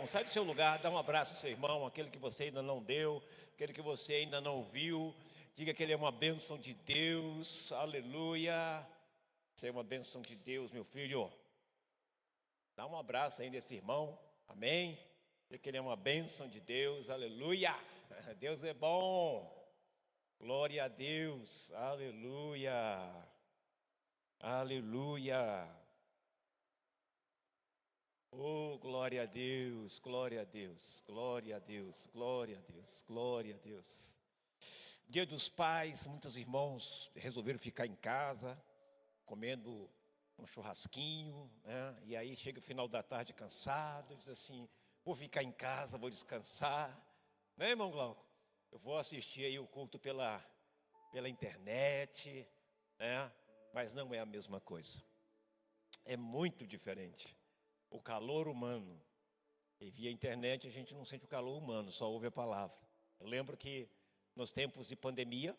irmão, sai do seu lugar, dá um abraço ao seu irmão, aquele que você ainda não deu, aquele que você ainda não viu. Diga que ele é uma bênção de Deus, aleluia. Você é uma bênção de Deus, meu filho. Dá um abraço aí nesse irmão, amém? Diga que ele é uma bênção de Deus, aleluia. Deus é bom, glória a Deus, aleluia, aleluia. Oh, glória a Deus, glória a Deus, glória a Deus, glória a Deus, glória a Deus. Dia dos Pais, muitos irmãos resolveram ficar em casa, comendo um churrasquinho, né? E aí chega o final da tarde cansado, diz assim, vou ficar em casa, vou descansar, né, irmão Glauco? Eu vou assistir aí o culto pela internet, né? Mas não é a mesma coisa, é muito diferente. O calor humano, e via internet a gente não sente o calor humano, só ouve a palavra. Eu lembro que nos tempos de pandemia,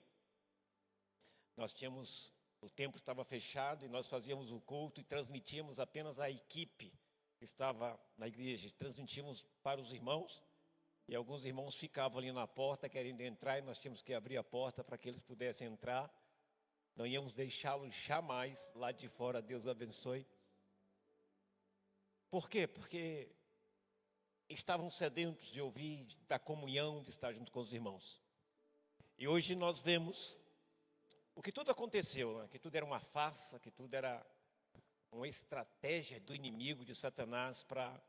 o templo estava fechado e nós fazíamos o culto e transmitíamos apenas a equipe que estava na igreja, transmitíamos para os irmãos, e alguns irmãos ficavam ali na porta querendo entrar e nós tínhamos que abrir a porta para que eles pudessem entrar. Não íamos deixá-los jamais lá de fora, Deus abençoe. Por quê? Porque estavam sedentos de ouvir da comunhão, de estar junto com os irmãos. E hoje nós vemos o que tudo aconteceu, né? Que tudo era uma farsa, que tudo era uma estratégia do inimigo, de Satanás, para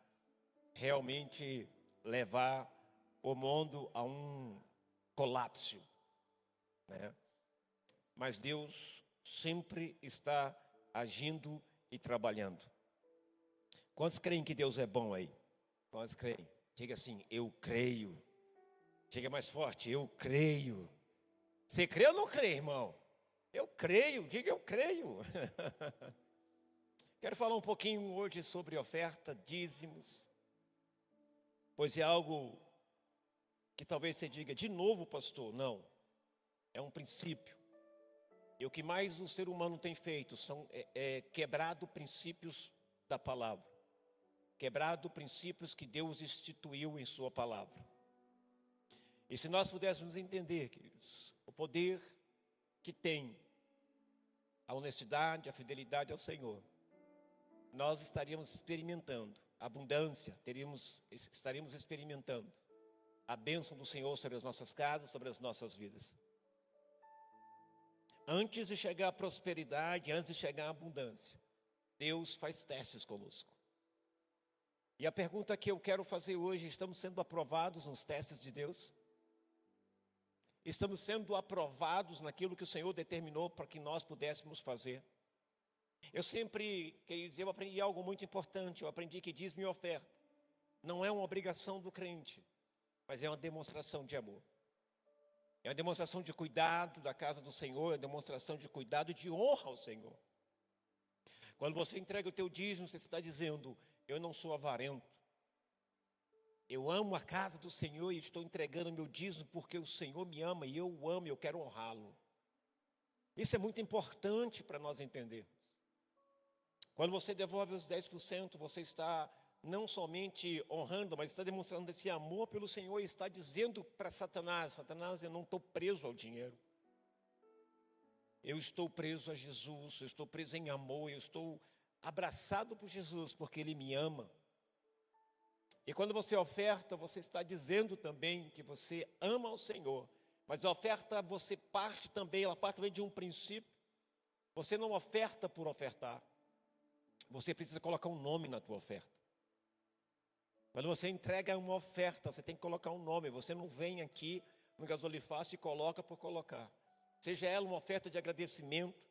realmente levar o mundo a um colapso, né? Mas Deus sempre está agindo e trabalhando. Quantos creem que Deus é bom aí? Quantos creem? Diga assim, eu creio. Diga mais forte, eu creio. Você crê ou não crê, irmão? Eu creio, diga eu creio. Quero falar um pouquinho hoje sobre oferta, dízimos. Pois é algo que talvez você diga, de novo, pastor? Não, é um princípio. E o que mais o ser humano tem feito é quebrado princípios da palavra. Quebrado princípios que Deus instituiu em sua palavra. E se nós pudéssemos entender, queridos, o poder que tem a honestidade, a fidelidade ao Senhor, nós estaríamos experimentando abundância, estaríamos experimentando a bênção do Senhor sobre as nossas casas, sobre as nossas vidas. Antes de chegar a prosperidade, antes de chegar a abundância, Deus faz testes conosco. E a pergunta que eu quero fazer hoje, estamos sendo aprovados nos testes de Deus? Estamos sendo aprovados naquilo que o Senhor determinou para que nós pudéssemos fazer? Eu sempre, queridos, eu aprendi algo muito importante. Eu aprendi que dízimo e oferta não é uma obrigação do crente, mas é uma demonstração de amor. É uma demonstração de cuidado da casa do Senhor, é uma demonstração de cuidado e de honra ao Senhor. Quando você entrega o teu dízimo, você está dizendo, eu não sou avarento. Eu amo a casa do Senhor e estou entregando meu dízimo porque o Senhor me ama e eu o amo e eu quero honrá-lo. Isso é muito importante para nós entendermos. Quando você devolve os 10%, você está não somente honrando, mas está demonstrando esse amor pelo Senhor e está dizendo para Satanás, Satanás, eu não estou preso ao dinheiro. Eu estou preso a Jesus, eu estou preso em amor, eu estou abraçado por Jesus, porque Ele me ama. E quando você oferta, você está dizendo também que você ama ao Senhor. Mas a oferta, ela parte também de um princípio. Você não oferta por ofertar. Você precisa colocar um nome na tua oferta. Quando você entrega uma oferta, você tem que colocar um nome. Você não vem aqui no gasolifácio e coloca por colocar. Seja ela uma oferta de agradecimento,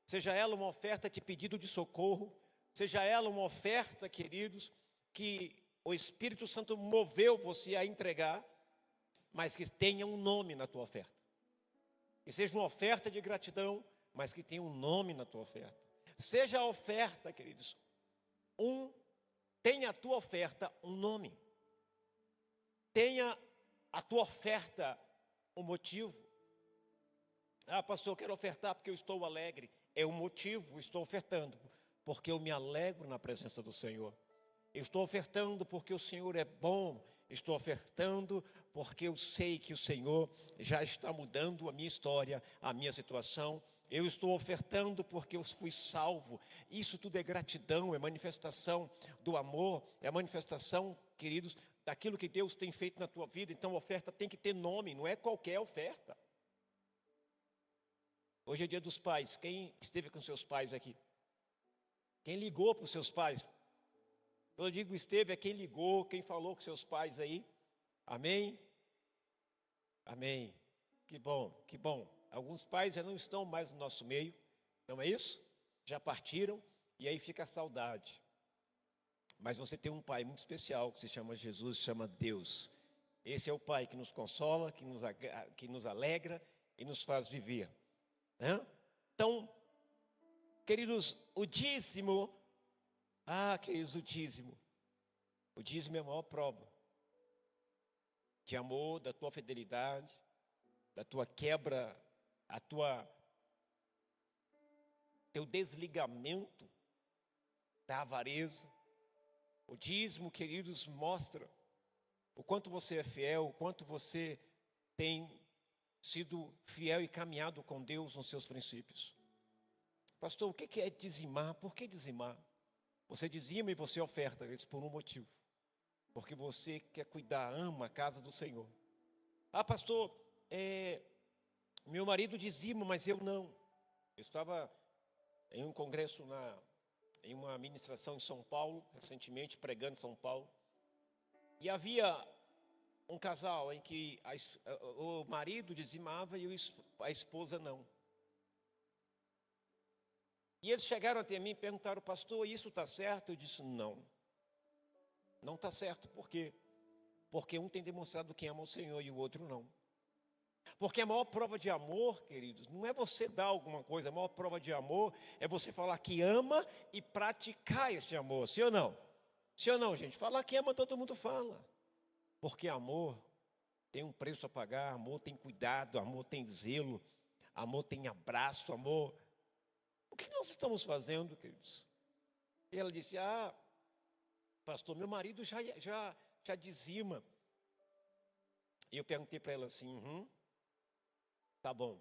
seja ela uma oferta de pedido de socorro, seja ela uma oferta, queridos, que o Espírito Santo moveu você a entregar, mas que tenha um nome na tua oferta. Que seja uma oferta de gratidão, mas que tenha um nome na tua oferta. Seja a oferta, queridos, tenha a tua oferta um nome. Tenha a tua oferta um motivo. Ah, pastor, eu quero ofertar porque eu estou alegre. É o motivo, estou ofertando, porque eu me alegro na presença do Senhor. Eu estou ofertando porque o Senhor é bom. Estou ofertando porque eu sei que o Senhor já está mudando a minha história, a minha situação. Eu estou ofertando porque eu fui salvo. Isso tudo é gratidão, é manifestação do amor, é manifestação, queridos, daquilo que Deus tem feito na tua vida. Então a oferta tem que ter nome, não é qualquer oferta. Hoje é dia dos pais. Quem esteve com seus pais aqui? Quem ligou para os seus pais? Eu digo esteve, é quem ligou, quem falou com seus pais aí. Amém? Amém. Que bom, que bom. Alguns pais já não estão mais no nosso meio, não é isso? Já partiram e aí fica a saudade. Mas você tem um pai muito especial que se chama Jesus, se chama Deus. Esse é o pai que nos consola, que nos alegra e nos faz viver. Então, queridos, o dízimo, queridos, o dízimo é a maior prova de amor, da tua fidelidade, da tua quebra, teu desligamento da avareza. O dízimo, queridos, mostra o quanto você é fiel, o quanto você tem sido fiel e caminhado com Deus nos seus princípios. Pastor, o que é dizimar? Por que dizimar? Você dizima e você oferta, queridos, por um motivo. Porque você quer cuidar, ama a casa do Senhor. Pastor, meu marido dizima, mas eu não. Eu estava em um congresso, em uma ministração em São Paulo, recentemente, pregando em São Paulo. E havia um casal em que o marido dizimava e a esposa não. E eles chegaram até mim e perguntaram, pastor, isso está certo? Eu disse, não. Não está certo, por quê? Porque um tem demonstrado que ama o Senhor e o outro não. Porque a maior prova de amor, queridos, não é você dar alguma coisa, a maior prova de amor é você falar que ama e praticar esse amor, sim ou não? Sim ou não, gente? Falar que ama, todo mundo fala. Porque amor tem um preço a pagar, amor tem cuidado, amor tem zelo, amor tem abraço, amor. O que nós estamos fazendo, queridos? E ela disse, pastor, meu marido já dizima. E eu perguntei para ela assim, tá bom.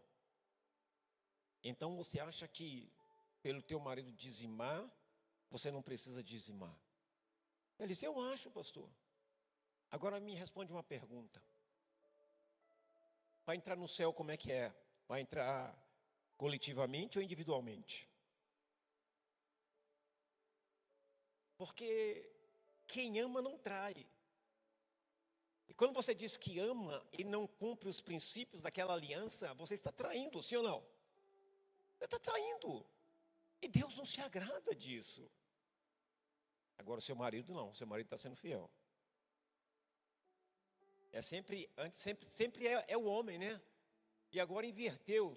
Então você acha que pelo teu marido dizimar, você não precisa dizimar? Ela disse, eu acho, pastor. Agora me responde uma pergunta. Vai entrar no céu como é que é? Vai entrar coletivamente ou individualmente? Porque quem ama não trai. E quando você diz que ama e não cumpre os princípios daquela aliança, você está traindo, sim ou não? Você está traindo. E Deus não se agrada disso. Agora o seu marido não, o seu marido está sendo fiel. Sempre é o homem, né? E agora inverteu.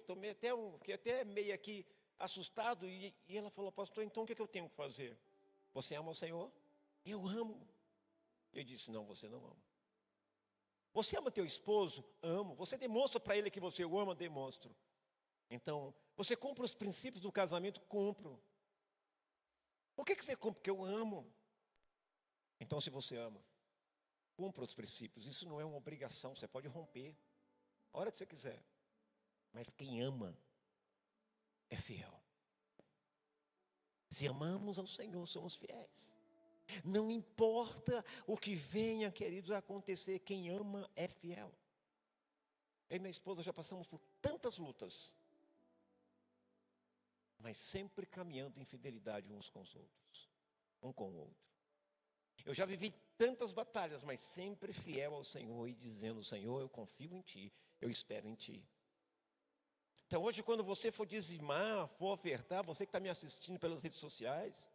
Fiquei até meio aqui assustado. E ela falou, pastor, então o que eu tenho que fazer? Você ama o Senhor? Eu amo. Eu disse, não, você não ama. Você ama teu esposo? Amo. Você demonstra para ele que você o ama? Demonstro. Então, você cumpre os princípios do casamento? Cumpro. Por que você cumpre? Porque eu amo. Então, se você ama, cumpra os princípios. Isso não é uma obrigação, você pode romper a hora que você quiser. Mas quem ama é fiel. Se amamos ao Senhor, somos fiéis. Não importa o que venha, queridos, a acontecer, quem ama é fiel. Eu e minha esposa já passamos por tantas lutas, mas sempre caminhando em fidelidade uns com os outros, um com o outro. Eu já vivi tantas batalhas, mas sempre fiel ao Senhor e dizendo, Senhor, eu confio em Ti, eu espero em Ti. Então hoje quando você for dizimar, for ofertar, você que está me assistindo pelas redes sociais,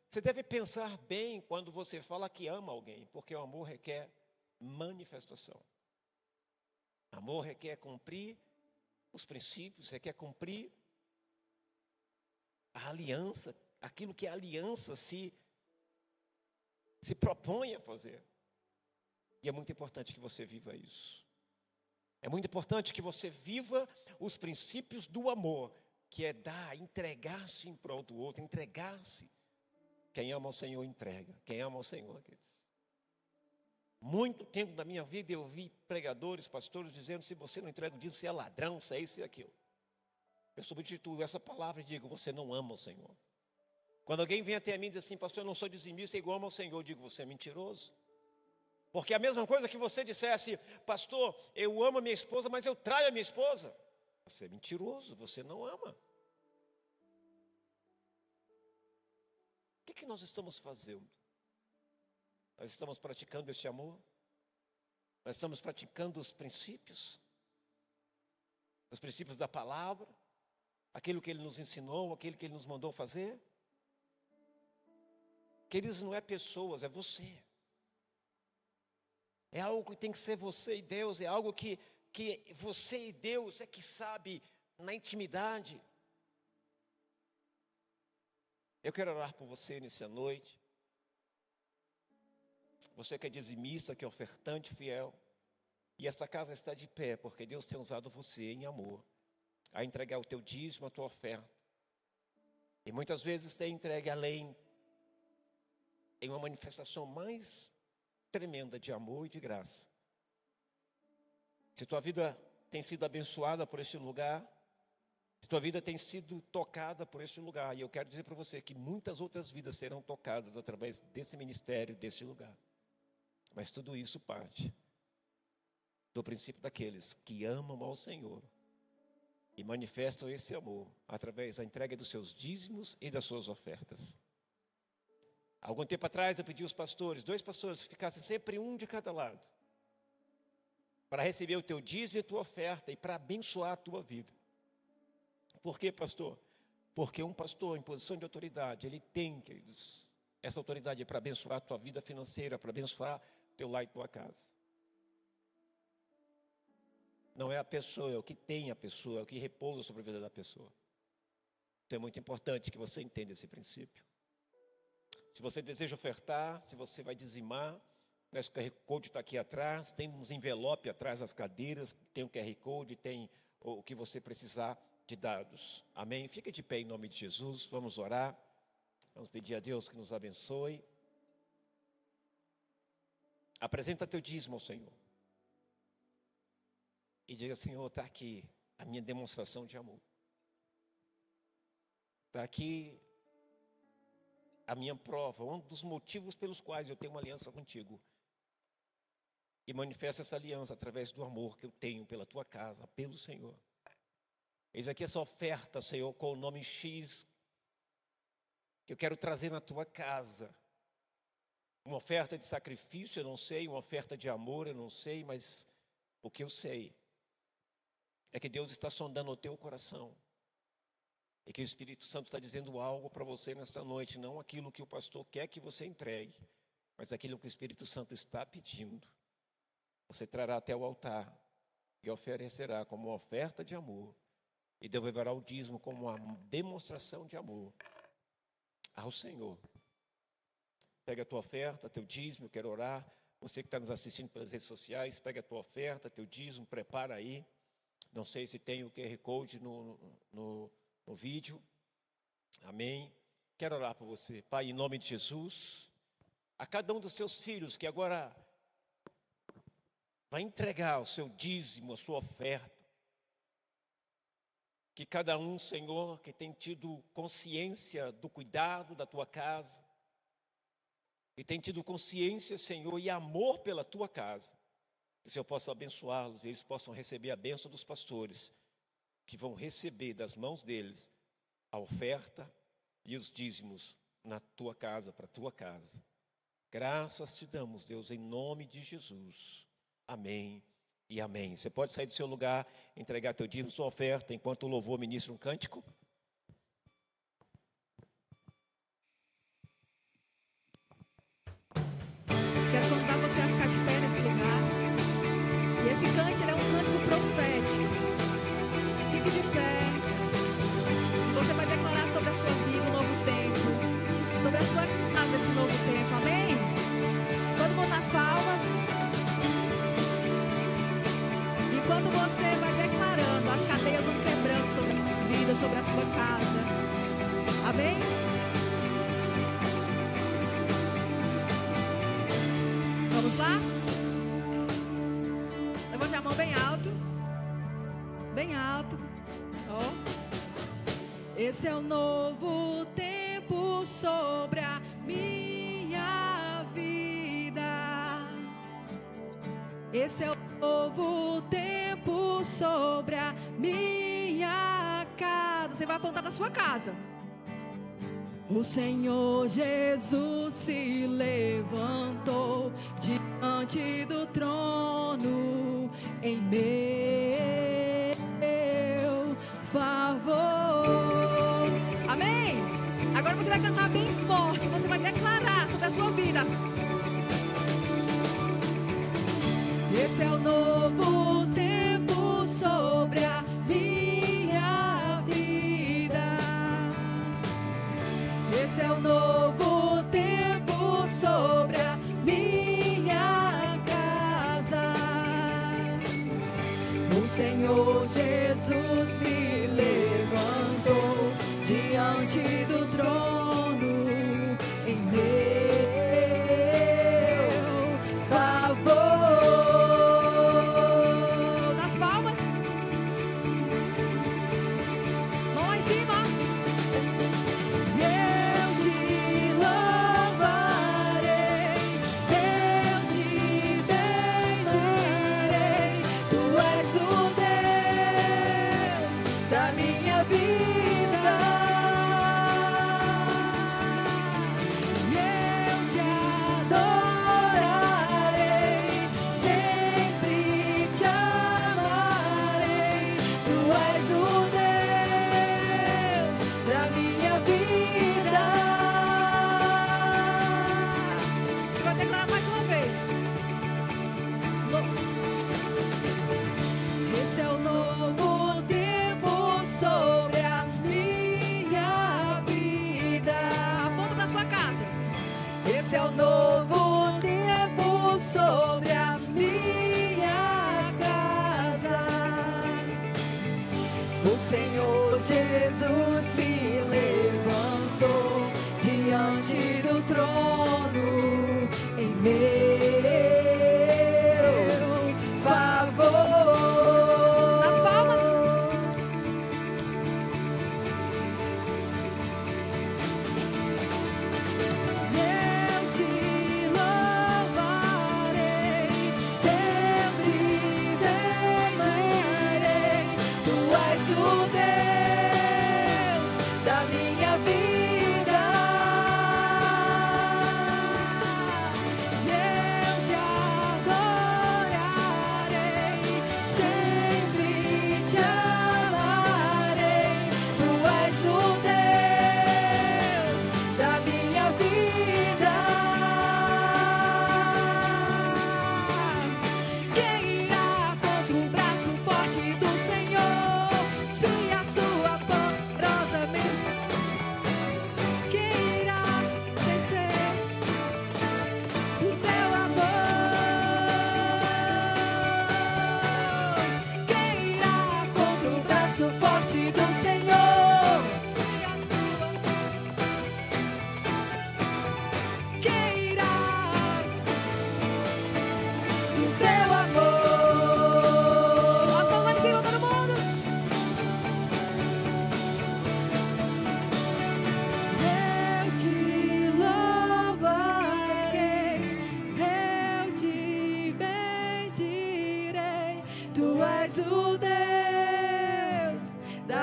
você deve pensar bem quando você fala que ama alguém, porque o amor requer manifestação. Amor requer cumprir os princípios, requer cumprir a aliança, aquilo que a aliança se propõe a fazer. E é muito importante que você viva isso. É muito importante que você viva os princípios do amor, que é dar, entregar-se em prol do outro, entregar-se. Quem ama o Senhor entrega. Quem ama o Senhor, queridos. Muito tempo da minha vida eu vi pregadores, pastores dizendo: se você não entrega o dízimo, você é ladrão, você é isso e aquilo. Eu substituo essa palavra e digo: você não ama o Senhor. Quando alguém vem até mim e diz assim: pastor, eu não sou dizimista, é igual ao Senhor, eu digo: você é mentiroso. Porque é a mesma coisa que você dissesse: pastor, eu amo a minha esposa, mas eu traio a minha esposa. Você é mentiroso, você não ama. O que nós estamos fazendo? Nós estamos praticando esse amor? Nós estamos praticando os princípios da palavra, aquilo que Ele nos ensinou, aquilo que Ele nos mandou fazer? Queridos, não é pessoas, é você. É algo que tem que ser você e Deus, é algo que você e Deus é que sabe na intimidade. Eu quero orar por você nessa noite. Você que é dizimista, que é ofertante fiel. E esta casa está de pé, porque Deus tem usado você em amor a entregar o teu dízimo, a tua oferta. E muitas vezes tem entregue além, em uma manifestação mais tremenda de amor e de graça. Se tua vida tem sido abençoada por este lugar, se tua vida tem sido tocada por este lugar, e eu quero dizer para você que muitas outras vidas serão tocadas através desse ministério, deste lugar. Mas tudo isso parte do princípio daqueles que amam ao Senhor e manifestam esse amor através da entrega dos seus dízimos e das suas ofertas. Algum tempo atrás eu pedi aos pastores, 2 pastores, que ficassem sempre um de cada lado, para receber o teu dízimo e a tua oferta e para abençoar a tua vida. Por quê, pastor? Porque um pastor em posição de autoridade, ele tem, queridos, essa autoridade para abençoar a tua vida financeira, para abençoar teu lar e tua casa. Não é a pessoa, é o que tem a pessoa, é o que repousa sobre a vida da pessoa. Então é muito importante que você entenda esse princípio. Se você deseja ofertar, se você vai dizimar, o QR Code está aqui atrás, tem uns envelopes atrás das cadeiras, tem o QR Code, tem o que você precisar de dados. Amém? Fica de pé em nome de Jesus, vamos orar, vamos pedir a Deus que nos abençoe. Apresenta teu dízimo ao Senhor. E diga: Senhor, está aqui a minha demonstração de amor. Está aqui a minha prova, um dos motivos pelos quais eu tenho uma aliança contigo. E manifesta essa aliança através do amor que eu tenho pela tua casa, pelo Senhor. Eis aqui essa oferta, Senhor, com o nome X, que eu quero trazer na tua casa. Uma oferta de sacrifício, eu não sei, uma oferta de amor, eu não sei, mas o que eu sei é que Deus está sondando o teu coração. E que o Espírito Santo está dizendo algo para você nesta noite, não aquilo que o pastor quer que você entregue, mas aquilo que o Espírito Santo está pedindo. Você trará até o altar e oferecerá como uma oferta de amor, e devolverá o dízimo como uma demonstração de amor ao Senhor. Pega a tua oferta, teu dízimo, eu quero orar. Você que está nos assistindo pelas redes sociais, pega a tua oferta, teu dízimo, prepara aí. Não sei se tem o QR Code no vídeo. Amém. Quero orar por você. Pai, em nome de Jesus, a cada um dos teus filhos que agora vai entregar o seu dízimo, a sua oferta, que cada um, Senhor, que tem tido consciência do cuidado da tua casa, e tem tido consciência, Senhor, e amor pela tua casa, que o Senhor possa abençoá-los, e eles possam receber a bênção dos pastores, que vão receber das mãos deles a oferta e os dízimos na tua casa, para a tua casa. Graças te damos, Deus, em nome de Jesus. Amém e amém. Você pode sair do seu lugar, entregar teu dízimo, sua oferta, enquanto o louvor ministra um cântico. Quero convidar você a ficar de pé nesse lugar. E esse cântico é um cântico profético. Fique de pé. E você vai declarar sobre a sua vida um novo tempo. Sobre a sua casa esse novo tempo. Amém? Todo mundo nas palmas. E quando você vai declarando, as cadeias vão quebrando sobre a sua vida, sobre a sua Vamos lá? Levante a mão bem alto. Bem alto. Ó. Esse é o novo tempo sobre a minha vida. Esse é o novo tempo sobre a minha casa. Você vai apontar na sua casa. O Senhor Jesus se levantou diante do trono em meu favor. Amém? Agora você vai cantar bem forte, você vai declarar sobre a sua vida. Esse é o novo tempo sobre a minha vida. Esse é o novo tempo sobre a minha casa. O Senhor Jesus se levantou diante do trono em meu favor. Nas palmas. Mão lá em cima. Esse é o novo tempo sobre a minha casa. O Senhor Jesus se levantou diante do trono em meu favor. Nas palmas.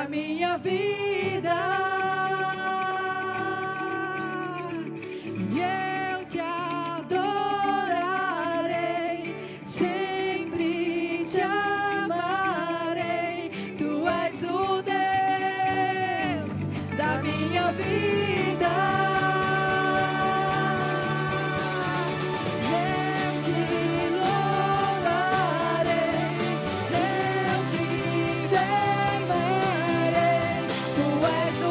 Minha vida, e eu te adorarei, sempre te amarei. Tu és o Deus da minha vida. Eu te louvarei, eu te amarei. Tu és o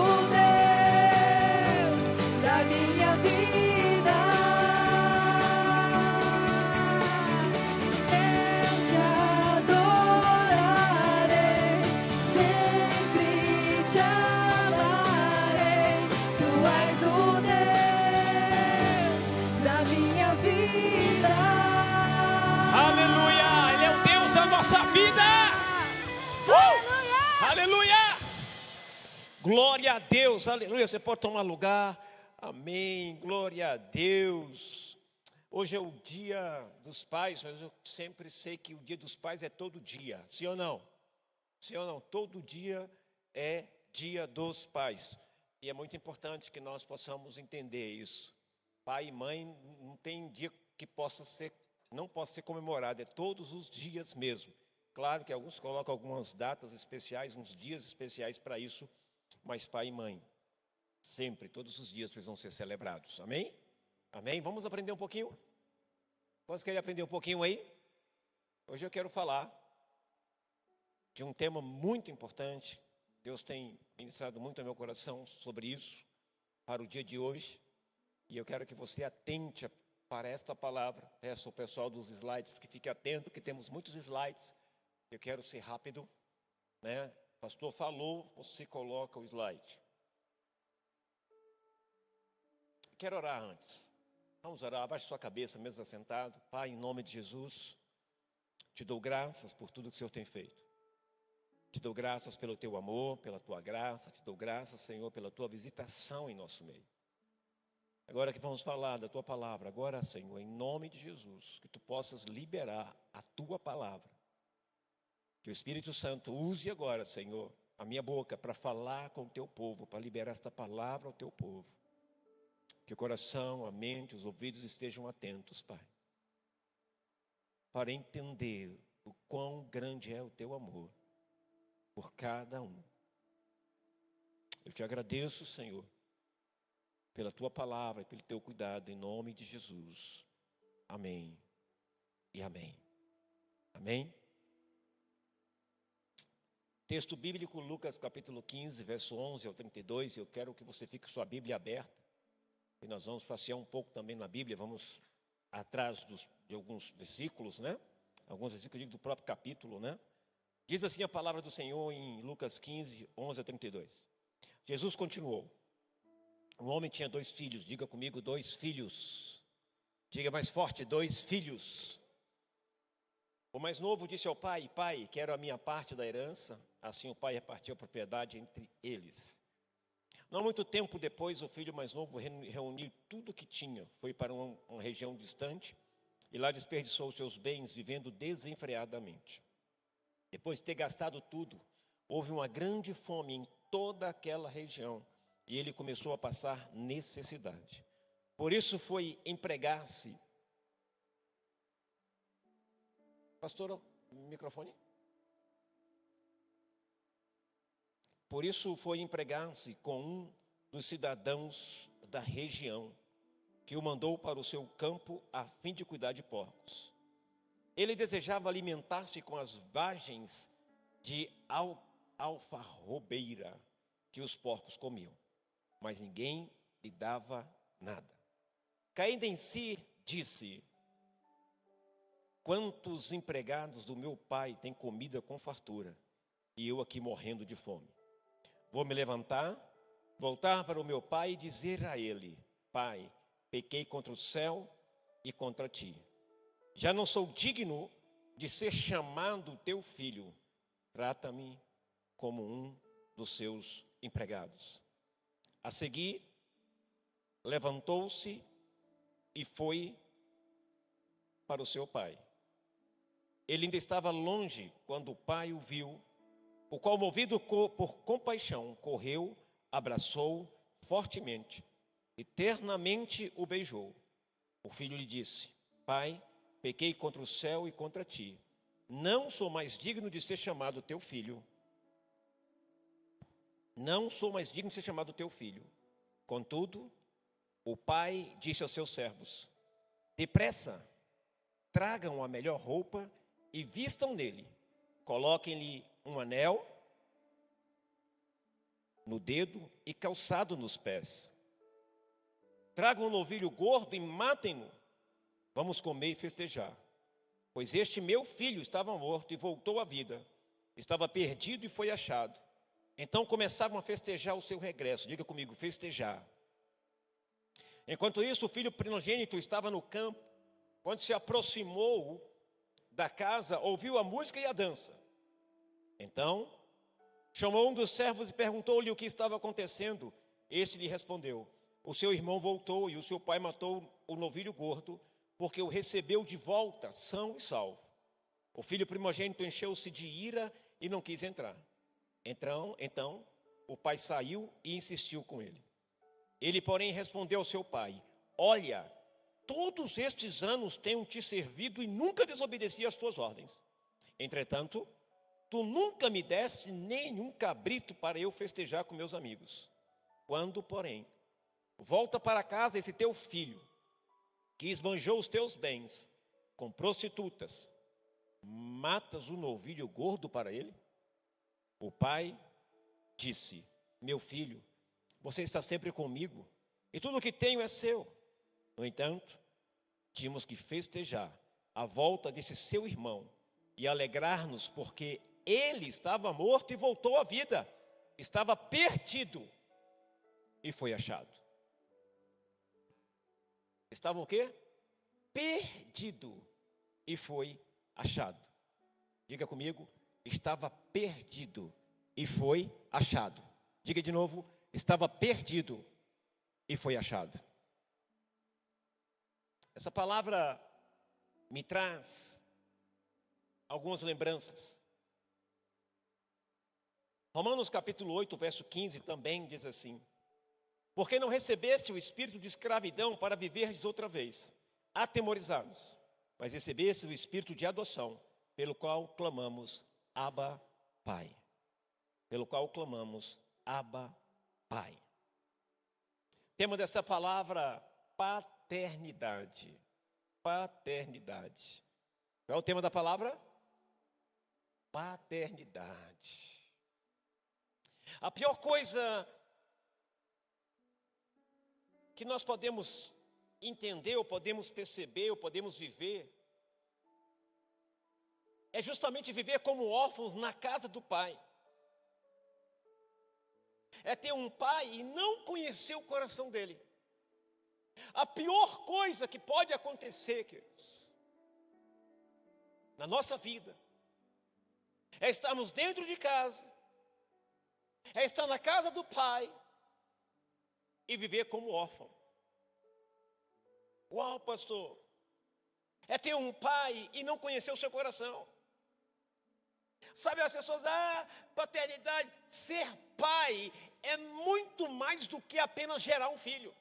nossa vida. Aleluia! Glória a Deus, aleluia. Você pode tomar lugar. Amém, glória a Deus. Hoje é o dia dos pais, mas eu sempre sei que o dia dos pais é todo dia, sim ou não? Sim ou não? Todo dia é dia dos pais. E é muito importante que nós possamos entender isso. Pai e mãe não tem dia que não possa ser comemorado, é todos os dias mesmo. Claro que alguns colocam algumas datas especiais, uns dias especiais para isso, mas pai e mãe, sempre, todos os dias precisam ser celebrados. Amém? Amém? Vamos aprender um pouquinho? Vamos querer aprender um pouquinho aí? Hoje eu quero falar de um tema muito importante. Deus tem ministrado muito ao meu coração sobre isso, para o dia de hoje. E eu quero que você atente para esta palavra. Peço ao pessoal dos slides que fique atento, que temos muitos slides. Eu quero ser rápido, né? O pastor falou, você coloca o slide. Quero orar antes. Vamos orar, abaixe sua cabeça, mesmo assentado. Pai, em nome de Jesus, te dou graças por tudo que o Senhor tem feito. Te dou graças pelo teu amor, pela tua graça. Te dou graças, Senhor, pela tua visitação em nosso meio. Agora que vamos falar da tua palavra, agora, Senhor, em nome de Jesus, que tu possas liberar a tua palavra. Que o Espírito Santo use agora, Senhor, a minha boca para falar com o teu povo, para liberar esta palavra ao teu povo. Que o coração, a mente, os ouvidos estejam atentos, Pai, para entender o quão grande é o teu amor por cada um. Eu te agradeço, Senhor, pela tua palavra e pelo teu cuidado, em nome de Jesus. Amém e amém. Amém. Texto bíblico, Lucas capítulo 15, verso 11 ao 32. Eu quero que você fique com sua Bíblia aberta. E nós vamos passear um pouco também na Bíblia. Vamos atrás de alguns versículos, né? Alguns versículos do próprio capítulo, né? Diz assim a palavra do Senhor em Lucas 15, 11 a 32. Jesus continuou. Um homem tinha 2 filhos. Diga comigo, 2 filhos. Diga mais forte, 2 filhos. O mais novo disse ao pai: Pai, quero a minha parte da herança. Assim o pai repartiu a propriedade entre eles. Não muito tempo depois, o filho mais novo reuniu tudo o que tinha. Foi para uma região distante e lá desperdiçou seus bens, vivendo desenfreadamente. Depois de ter gastado tudo, houve uma grande fome em toda aquela região e ele começou a passar necessidade. Por isso foi empregar-se. Pastor, microfone. Por isso foi empregar-se com um dos cidadãos da região, que o mandou para o seu campo a fim de cuidar de porcos. Ele desejava alimentar-se com as vagens de alfarrobeira que os porcos comiam, mas ninguém lhe dava nada. Caindo em si, disse: quantos empregados do meu pai têm comida com fartura, e eu aqui morrendo de fome? Vou me levantar, voltar para o meu pai e dizer a ele: Pai, pequei contra o céu e contra ti. Já não sou digno de ser chamado teu filho. Trata-me como um dos seus empregados. A seguir, levantou-se e foi para o seu pai. Ele ainda estava longe quando o pai o viu, o qual, movido por compaixão, correu, abraçou fortemente e ternamente o beijou. O filho lhe disse: Pai, pequei contra o céu e contra ti. Não sou mais digno de ser chamado teu filho. Não sou mais digno de ser chamado teu filho. Contudo, o pai disse aos seus servos: Depressa, tragam a melhor roupa e vistam nele. Coloquem-lhe um anel no dedo e calçado nos pés. Tragam um novilho gordo e matem-no. Vamos comer e festejar. Pois este meu filho estava morto e voltou à vida. Estava perdido e foi achado. Então começavam a festejar o seu regresso. Diga comigo, festejar. Enquanto isso, o filho primogênito estava no campo. Quando se aproximou da casa ouviu a música e a dança. Então, chamou um dos servos e perguntou-lhe o que estava acontecendo. Esse lhe respondeu: o seu irmão voltou e o seu pai matou o novilho gordo, porque o recebeu de volta, são e salvo. O filho primogênito encheu-se de ira e não quis entrar. Então, o pai saiu e insistiu com ele. Ele, porém, respondeu ao seu pai: olha, todos estes anos tenho te servido e nunca desobedeci às tuas ordens. Entretanto, tu nunca me deste nenhum cabrito para eu festejar com meus amigos. Quando, porém, volta para casa esse teu filho, que esbanjou os teus bens com prostitutas, matas o novilho gordo para ele? O pai disse: meu filho, você está sempre comigo e tudo o que tenho é seu. No entanto, tínhamos que festejar a volta desse seu irmão e alegrar-nos, porque ele estava morto e voltou à vida, estava perdido e foi achado. Estava o quê? Perdido e foi achado. Diga comigo: estava perdido e foi achado. Diga de novo: estava perdido e foi achado. Essa palavra me traz algumas lembranças. Romanos capítulo 8, verso 15 também diz assim: porque não recebeste o espírito de escravidão para viveres outra vez atemorizados, mas recebeste o espírito de adoção, pelo qual clamamos Abba, Pai. Pelo qual clamamos Abba, Pai. Tema dessa palavra: paternidade. Paternidade. Qual é o tema da palavra? Paternidade. A pior coisa que nós podemos entender, ou podemos perceber, ou podemos viver, é justamente viver como órfãos na casa do pai. É ter um pai e não conhecer o coração dele. A pior coisa que pode acontecer, queridos, na nossa vida, é estarmos dentro de casa, é estar na casa do pai e viver como órfão. Uau, pastor! É ter um pai e não conhecer o seu coração. Sabe, as pessoas, paternidade, ser pai é muito mais do que apenas gerar um filho.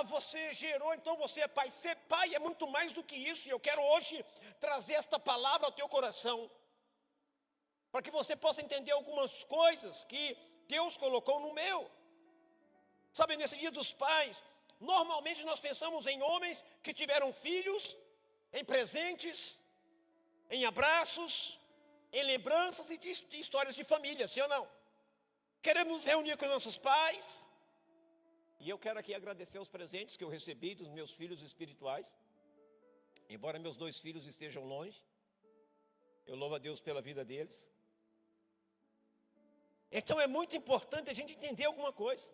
Você gerou, então você é pai. Ser pai é muito mais do que isso. E eu quero hoje trazer esta palavra ao teu coração, para que você possa entender algumas coisas que Deus colocou no meu. Sabe, nesse dia dos pais, normalmente nós pensamos em homens que tiveram filhos, em presentes, em abraços, em lembranças e de histórias de família, sim ou não? Queremos nos reunir com nossos pais. E eu quero aqui agradecer os presentes que eu recebi dos meus filhos espirituais. Embora meus 2 filhos estejam longe, eu louvo a Deus pela vida deles. Então é muito importante a gente entender alguma coisa.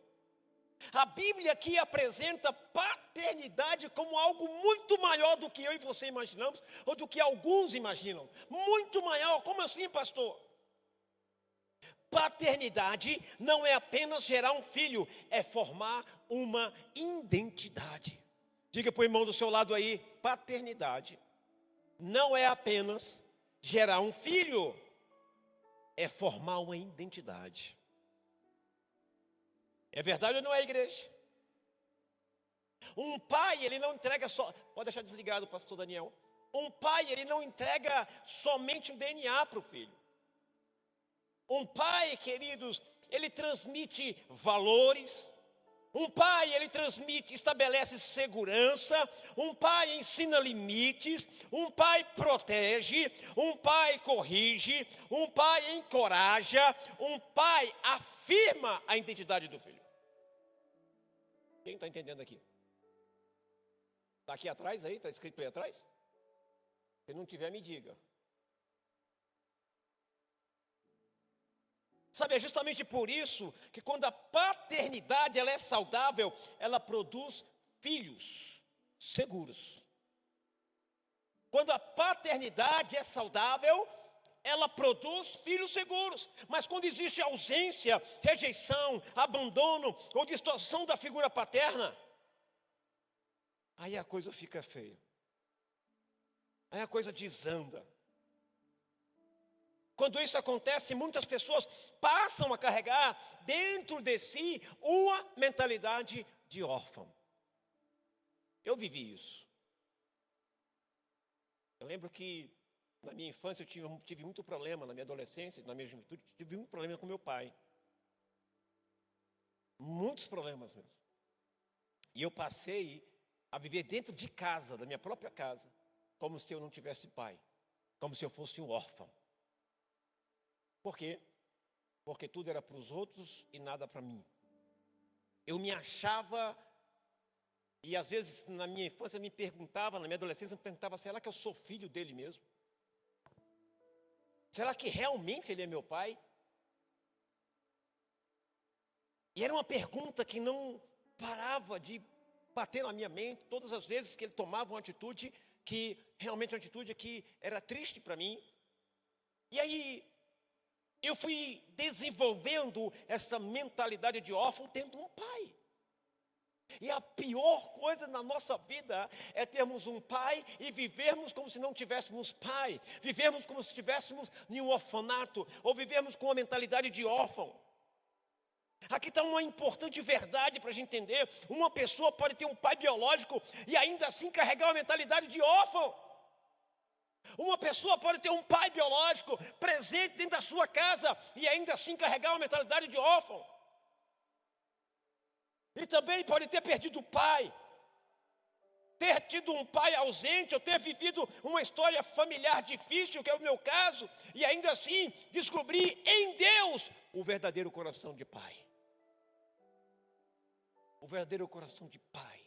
A Bíblia aqui apresenta paternidade como algo muito maior do que eu e você imaginamos, ou do que alguns imaginam. Muito maior. Como assim, pastor? Paternidade não é apenas gerar um filho, é formar uma identidade. Diga para o irmão do seu lado aí: paternidade não é apenas gerar um filho, é formar uma identidade. É verdade ou não é, igreja? Um pai, ele não entrega só... Pode deixar desligado, pastor Daniel. Um pai, ele não entrega somente o DNA para o filho. Um pai, queridos, ele transmite valores. Um pai, ele estabelece segurança. Um pai ensina limites. Um pai protege. Um pai corrige. Um pai encoraja. Um pai afirma a identidade do filho. Quem está entendendo aqui? Está aqui atrás aí? Está escrito aí atrás? Se não tiver, me diga. Sabe, é justamente por isso que quando a paternidade ela é saudável, ela produz filhos seguros. Quando a paternidade é saudável, ela produz filhos seguros. Mas quando existe ausência, rejeição, abandono ou distorção da figura paterna, aí a coisa fica feia. Aí a coisa desanda. Quando isso acontece, muitas pessoas passam a carregar dentro de si uma mentalidade de órfão. Eu vivi isso. Eu lembro que na minha infância eu tive muito problema, na minha adolescência, na minha juventude, tive muito problema com meu pai. Muitos problemas mesmo. E eu passei a viver dentro de casa, da minha própria casa, como se eu não tivesse pai, como se eu fosse um órfão. Por quê? Porque tudo era para os outros e nada para mim. Eu me achava, e às vezes na minha infância me perguntava, na minha adolescência me perguntava, será que eu sou filho dele mesmo? Será que realmente ele é meu pai? E era uma pergunta que não parava de bater na minha mente todas as vezes que ele tomava uma atitude que realmente uma atitude que era triste para mim. E aí eu fui desenvolvendo essa mentalidade de órfão tendo um pai. E a pior coisa na nossa vida é termos um pai e vivermos como se não tivéssemos pai. Vivermos como se estivéssemos em um orfanato, ou vivermos com a mentalidade de órfão. Aqui está uma importante verdade para a gente entender. Uma pessoa pode ter um pai biológico e ainda assim carregar uma mentalidade de órfão. Uma pessoa pode ter um pai biológico presente dentro da sua casa e ainda assim carregar uma mentalidade de órfão. E também pode ter perdido o pai, ter tido um pai ausente, ou ter vivido uma história familiar difícil, que é o meu caso, e ainda assim descobrir em Deus o verdadeiro coração de pai. O verdadeiro coração de pai.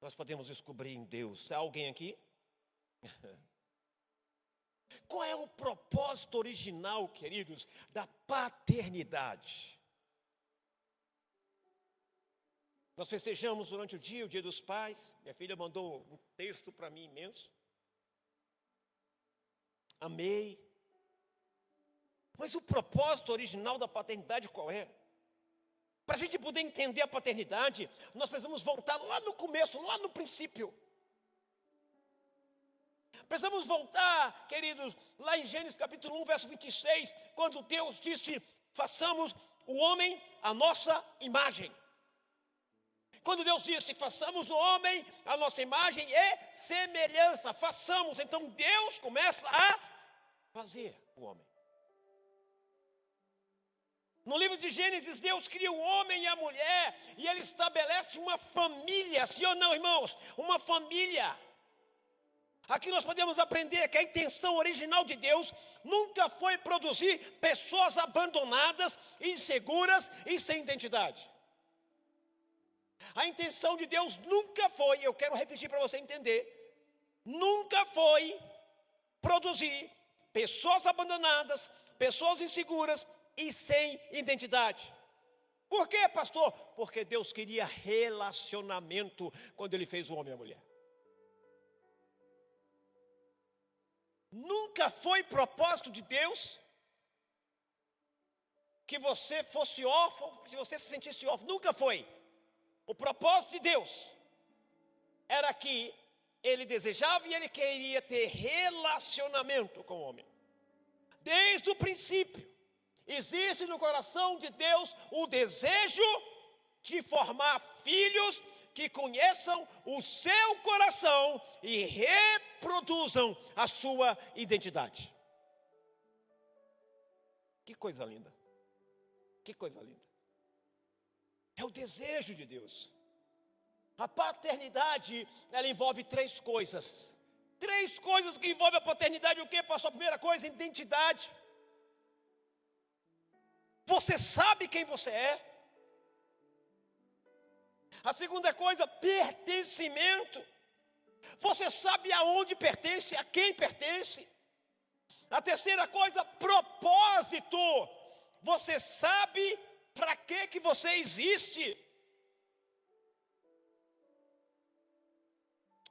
Nós podemos descobrir em Deus. Há alguém aqui? Qual é o propósito original, queridos, da paternidade? Nós festejamos durante o Dia dos Pais. Minha filha mandou um texto para mim imenso. Amei. Mas o propósito original da paternidade qual é? Para a gente poder entender a paternidade, nós precisamos voltar lá no começo, lá no princípio. Precisamos voltar, queridos, lá em Gênesis capítulo 1, verso 26, quando Deus disse, façamos o homem à nossa imagem. Quando Deus disse, façamos o homem à nossa imagem e semelhança, façamos. Então Deus começa a fazer o homem. No livro de Gênesis, Deus cria o homem e a mulher, e Ele estabelece uma família, sim ou não, irmãos? Uma família. Aqui nós podemos aprender que a intenção original de Deus nunca foi produzir pessoas abandonadas, inseguras e sem identidade. A intenção de Deus nunca foi, eu quero repetir para você entender, nunca foi produzir pessoas abandonadas, pessoas inseguras e sem identidade. Por quê, pastor? Porque Deus queria relacionamento quando Ele fez o homem e a mulher. Nunca foi propósito de Deus que você fosse órfão, que você se sentisse órfão. Nunca foi. O propósito de Deus era que Ele desejava e Ele queria ter relacionamento com o homem. Desde o princípio, existe no coração de Deus o desejo de formar filhos que conheçam o seu coração e reproduzam a sua identidade. Que coisa linda. Que coisa linda. É o desejo de Deus. A paternidade, ela envolve três coisas. Três coisas que envolvem a paternidade. O que, pastor? A primeira coisa, identidade. Você sabe quem você é. A segunda coisa, pertencimento. Você sabe aonde pertence, a quem pertence. A terceira coisa, propósito. Você sabe para que você existe.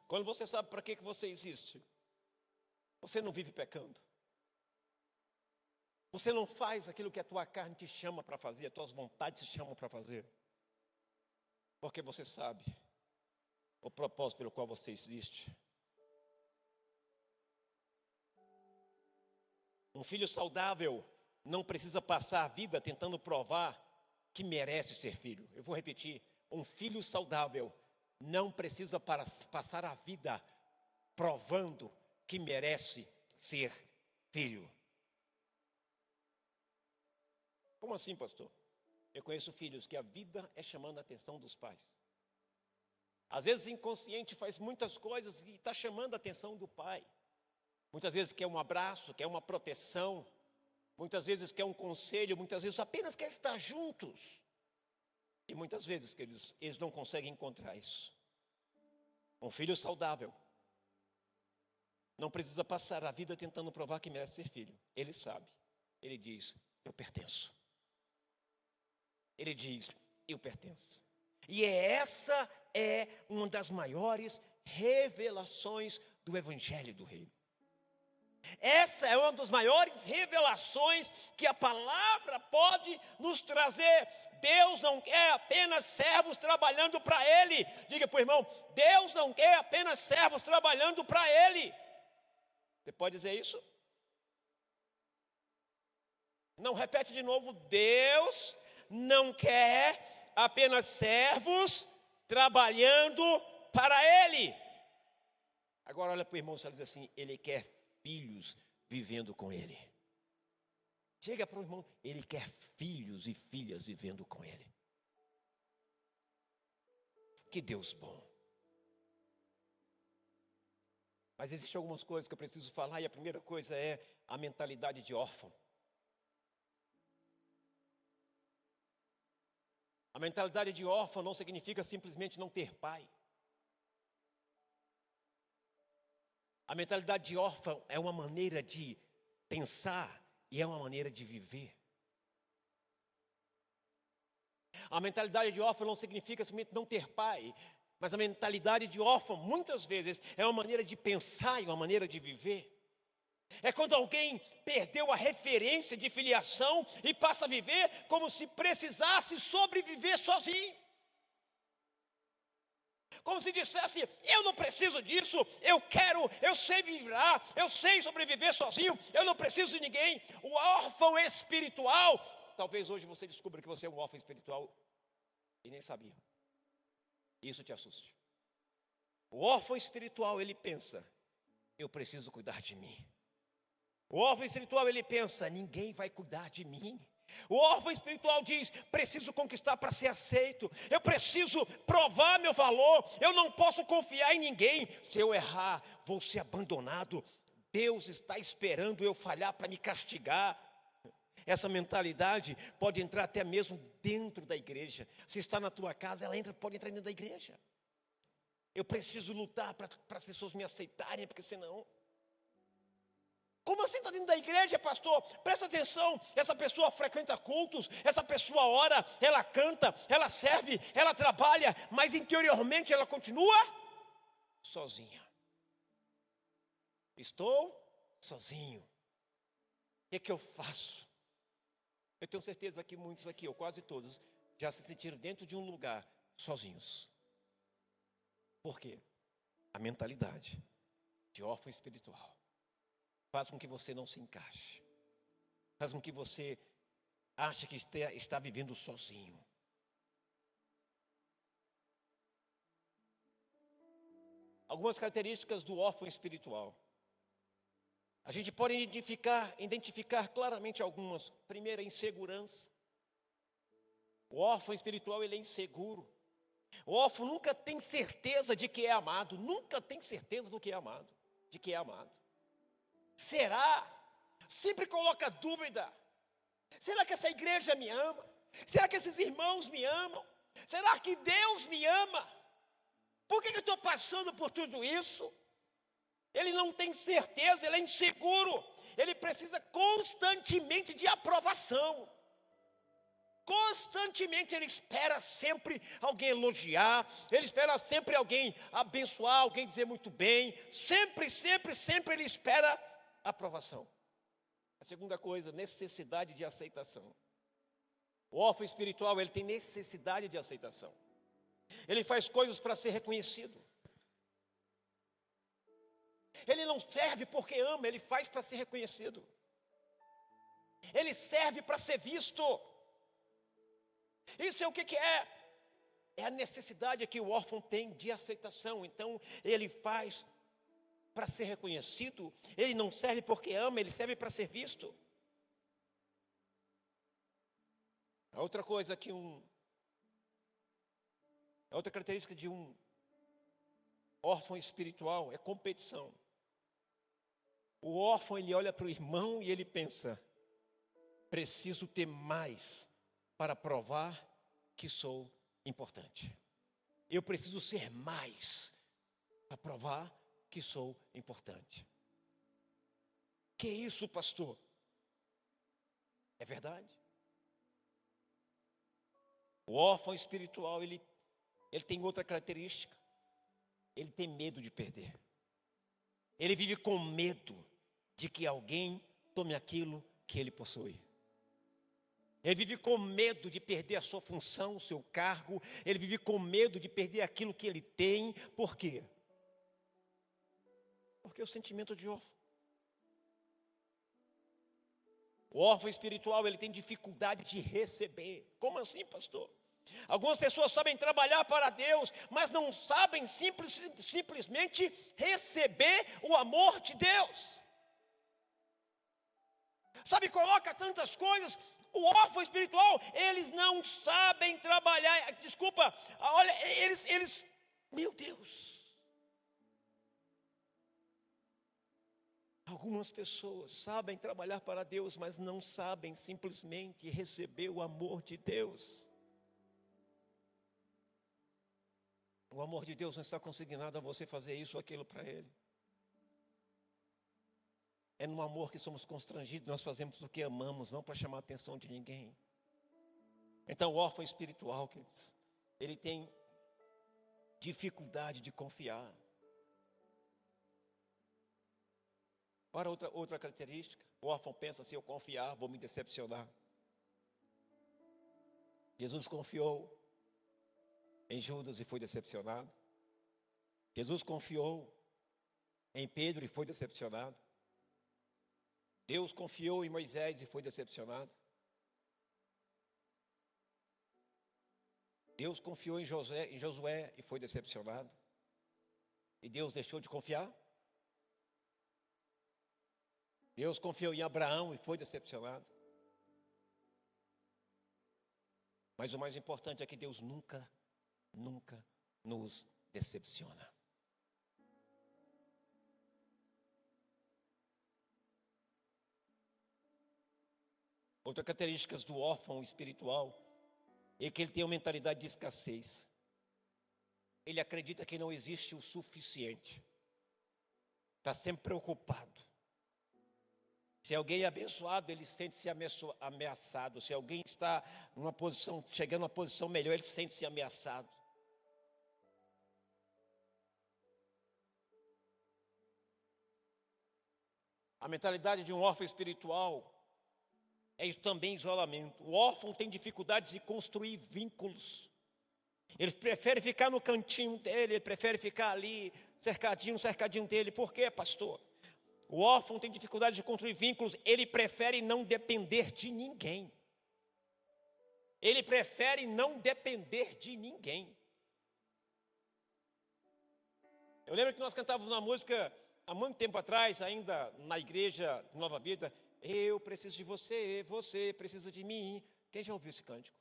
Quando você sabe para que você existe, você não vive pecando. Você não faz aquilo que a tua carne te chama para fazer, as tuas vontades te chamam para fazer. Porque você sabe o propósito pelo qual você existe. Um filho saudável não precisa passar a vida tentando provar que merece ser filho. Eu vou repetir. Um filho saudável não precisa passar a vida provando que merece ser filho. Como assim, pastor? Eu conheço filhos que a vida é chamando a atenção dos pais. Às vezes inconsciente faz muitas coisas e está chamando a atenção do pai. Muitas vezes quer um abraço, quer uma proteção. Muitas vezes quer um conselho, muitas vezes apenas quer estar juntos. E muitas vezes que eles não conseguem encontrar isso. Um filho saudável não precisa passar a vida tentando provar que merece ser filho. Ele sabe. Ele diz, eu pertenço. Ele diz, eu pertenço. E essa é uma das maiores revelações do Evangelho do Reino. Essa é uma das maiores revelações que a palavra pode nos trazer. Deus não quer apenas servos trabalhando para Ele. Diga para o irmão, Deus não quer apenas servos trabalhando para Ele. Você pode dizer isso? Não, repete de novo. Deus não quer apenas servos trabalhando para Ele. Agora olha para o irmão e diz assim, Ele quer filhos vivendo com Ele. Chega para o irmão, Ele quer filhos e filhas vivendo com Ele. Que Deus bom. Mas existem algumas coisas que eu preciso falar, e a primeira coisa é a mentalidade de órfão. A mentalidade de órfão não significa simplesmente não ter pai. A mentalidade de órfão é uma maneira de pensar e é uma maneira de viver. A mentalidade de órfão não significa simplesmente não ter pai, mas a mentalidade de órfão, muitas vezes, é uma maneira de pensar e uma maneira de viver. É quando alguém perdeu a referência de filiação e passa a viver como se precisasse sobreviver sozinho. Como se dissesse, eu não preciso disso, eu sei virar, eu sei sobreviver sozinho, eu não preciso de ninguém. O órfão espiritual, talvez hoje você descubra que você é um órfão espiritual e nem sabia. Isso te assuste. O órfão espiritual, ele pensa, eu preciso cuidar de mim. O órfão espiritual, ele pensa, ninguém vai cuidar de mim. O órfão espiritual diz, preciso conquistar para ser aceito. Eu preciso provar meu valor. Eu não posso confiar em ninguém. Se eu errar, vou ser abandonado. Deus está esperando eu falhar para me castigar. Essa mentalidade pode entrar até mesmo dentro da igreja. Se está na tua casa, ela pode entrar dentro da igreja. Eu preciso lutar para as pessoas me aceitarem, porque senão... Como assim está dentro da igreja, pastor? Presta atenção, essa pessoa frequenta cultos, essa pessoa ora, ela canta, ela serve, ela trabalha, mas interiormente ela continua sozinha. Estou sozinho. O que é que eu faço? Eu tenho certeza que muitos aqui, ou quase todos, já se sentiram dentro de um lugar sozinhos. Por quê? A mentalidade de órfão espiritual faz com que você não se encaixe. Faz com que você ache que está vivendo sozinho. Algumas características do órfão espiritual. A gente pode identificar claramente algumas. Primeiro, a insegurança. O órfão espiritual, ele é inseguro. O órfão nunca tem certeza de que é amado. Nunca tem certeza do que é amado. De que é amado. Será? Sempre coloca dúvida. Será que essa igreja me ama? Será que esses irmãos me amam? Será que Deus me ama? Por que eu estou passando por tudo isso? Ele não tem certeza, ele é inseguro. Ele precisa constantemente de aprovação. Constantemente ele espera sempre alguém elogiar, ele espera sempre alguém abençoar, alguém dizer muito bem. Sempre, sempre, sempre ele espera aprovação. A segunda coisa, necessidade de aceitação. O órfão espiritual, ele tem necessidade de aceitação. Ele faz coisas para ser reconhecido. Ele não serve porque ama, ele faz para ser reconhecido. Ele serve para ser visto. Isso é o que é? É a necessidade que o órfão tem de aceitação. Então, ele faz para ser reconhecido. Ele não serve porque ama, ele serve para ser visto. A outra coisa que a outra característica de um órfão espiritual é competição. O órfão, ele olha para o irmão e ele pensa: preciso ter mais para provar que sou importante. Eu preciso ser mais para provar que sou importante. Que isso, pastor? É verdade? O órfão espiritual, ele tem outra característica. Ele tem medo de perder. Ele vive com medo de que alguém tome aquilo que ele possui. Ele vive com medo de perder a sua função, o seu cargo. Ele vive com medo de perder aquilo que ele tem. Por quê? Porque é o sentimento de órfão. O órfão espiritual, ele tem dificuldade de receber. Como assim, pastor? Algumas pessoas sabem trabalhar para Deus, mas não sabem simplesmente receber o amor de Deus. Sabe, coloca tantas coisas. O órfão espiritual, eles não sabem trabalhar. Desculpa, olha, eles, meu Deus. Algumas pessoas sabem trabalhar para Deus, mas não sabem simplesmente receber o amor de Deus. O amor de Deus não está consignado a você fazer isso ou aquilo para Ele. É no amor que somos constrangidos, nós fazemos porque amamos, não para chamar a atenção de ninguém. Então o órfão espiritual, queridos, ele tem dificuldade de confiar. Ora, outra característica, o órfão pensa: se eu confiar, vou me decepcionar. Jesus confiou em Judas e foi decepcionado. Jesus confiou em Pedro e foi decepcionado. Deus confiou em Moisés e foi decepcionado. Deus confiou em Josué e foi decepcionado. E Deus deixou de confiar? Deus confiou em Abraão e foi decepcionado. Mas o mais importante é que Deus nunca nos decepciona. Outra característica do órfão espiritual é que ele tem uma mentalidade de escassez. Ele acredita que não existe o suficiente. Está sempre preocupado. Se alguém é abençoado, ele sente-se ameaçado. Se alguém está numa posição, chegando a uma posição melhor, ele sente-se ameaçado. A mentalidade de um órfão espiritual é também isolamento. O órfão tem dificuldades de construir vínculos. Ele prefere ficar no cantinho dele, ele prefere ficar ali, cercadinho dele. Por quê, pastor? O órfão tem dificuldade de construir vínculos, ele prefere não depender de ninguém. Ele prefere não depender de ninguém. Eu lembro que nós cantávamos uma música há muito tempo atrás, ainda na igreja Nova Vida. Eu preciso de você, você precisa de mim. Quem já ouviu esse cântico?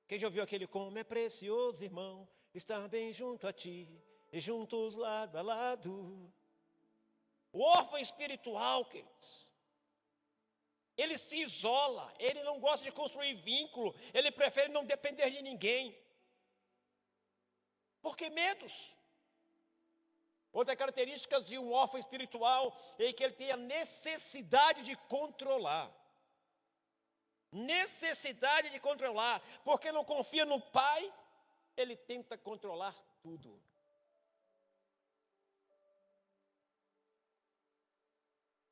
Quem já ouviu aquele como é precioso, irmão, estar bem junto a ti e juntos lado a lado. O órfão espiritual, queridos, ele se isola, ele não gosta de construir vínculo, ele prefere não depender de ninguém. Por que medos? Outra característica de um órfão espiritual é que ele tem a necessidade de controlar. necessidade de controlar, porque não confia no pai, ele tenta controlar tudo.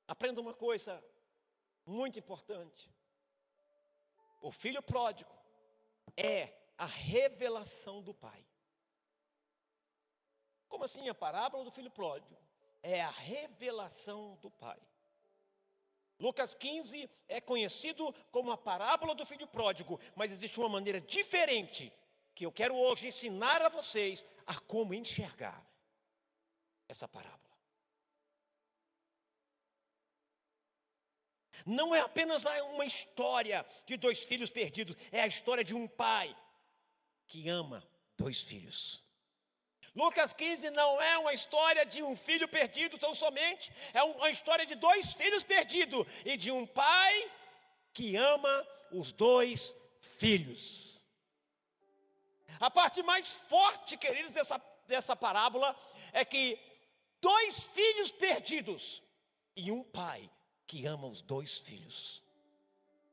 Aprenda uma coisa muito importante. O filho pródigo é a revelação do pai. Como assim a parábola do filho pródigo? É a revelação do pai. Lucas 15 é conhecido como a parábola do filho pródigo, mas existe uma maneira diferente que eu quero hoje ensinar a vocês a como enxergar essa parábola. Não é apenas uma história de dois filhos perdidos, é a história de um pai que ama dois filhos. Lucas 15 não é uma história de um filho perdido tão somente, é uma história de dois filhos perdidos e de um pai que ama os dois filhos. A parte mais forte, queridos, dessa parábola é que dois filhos perdidos e um pai que ama os dois filhos.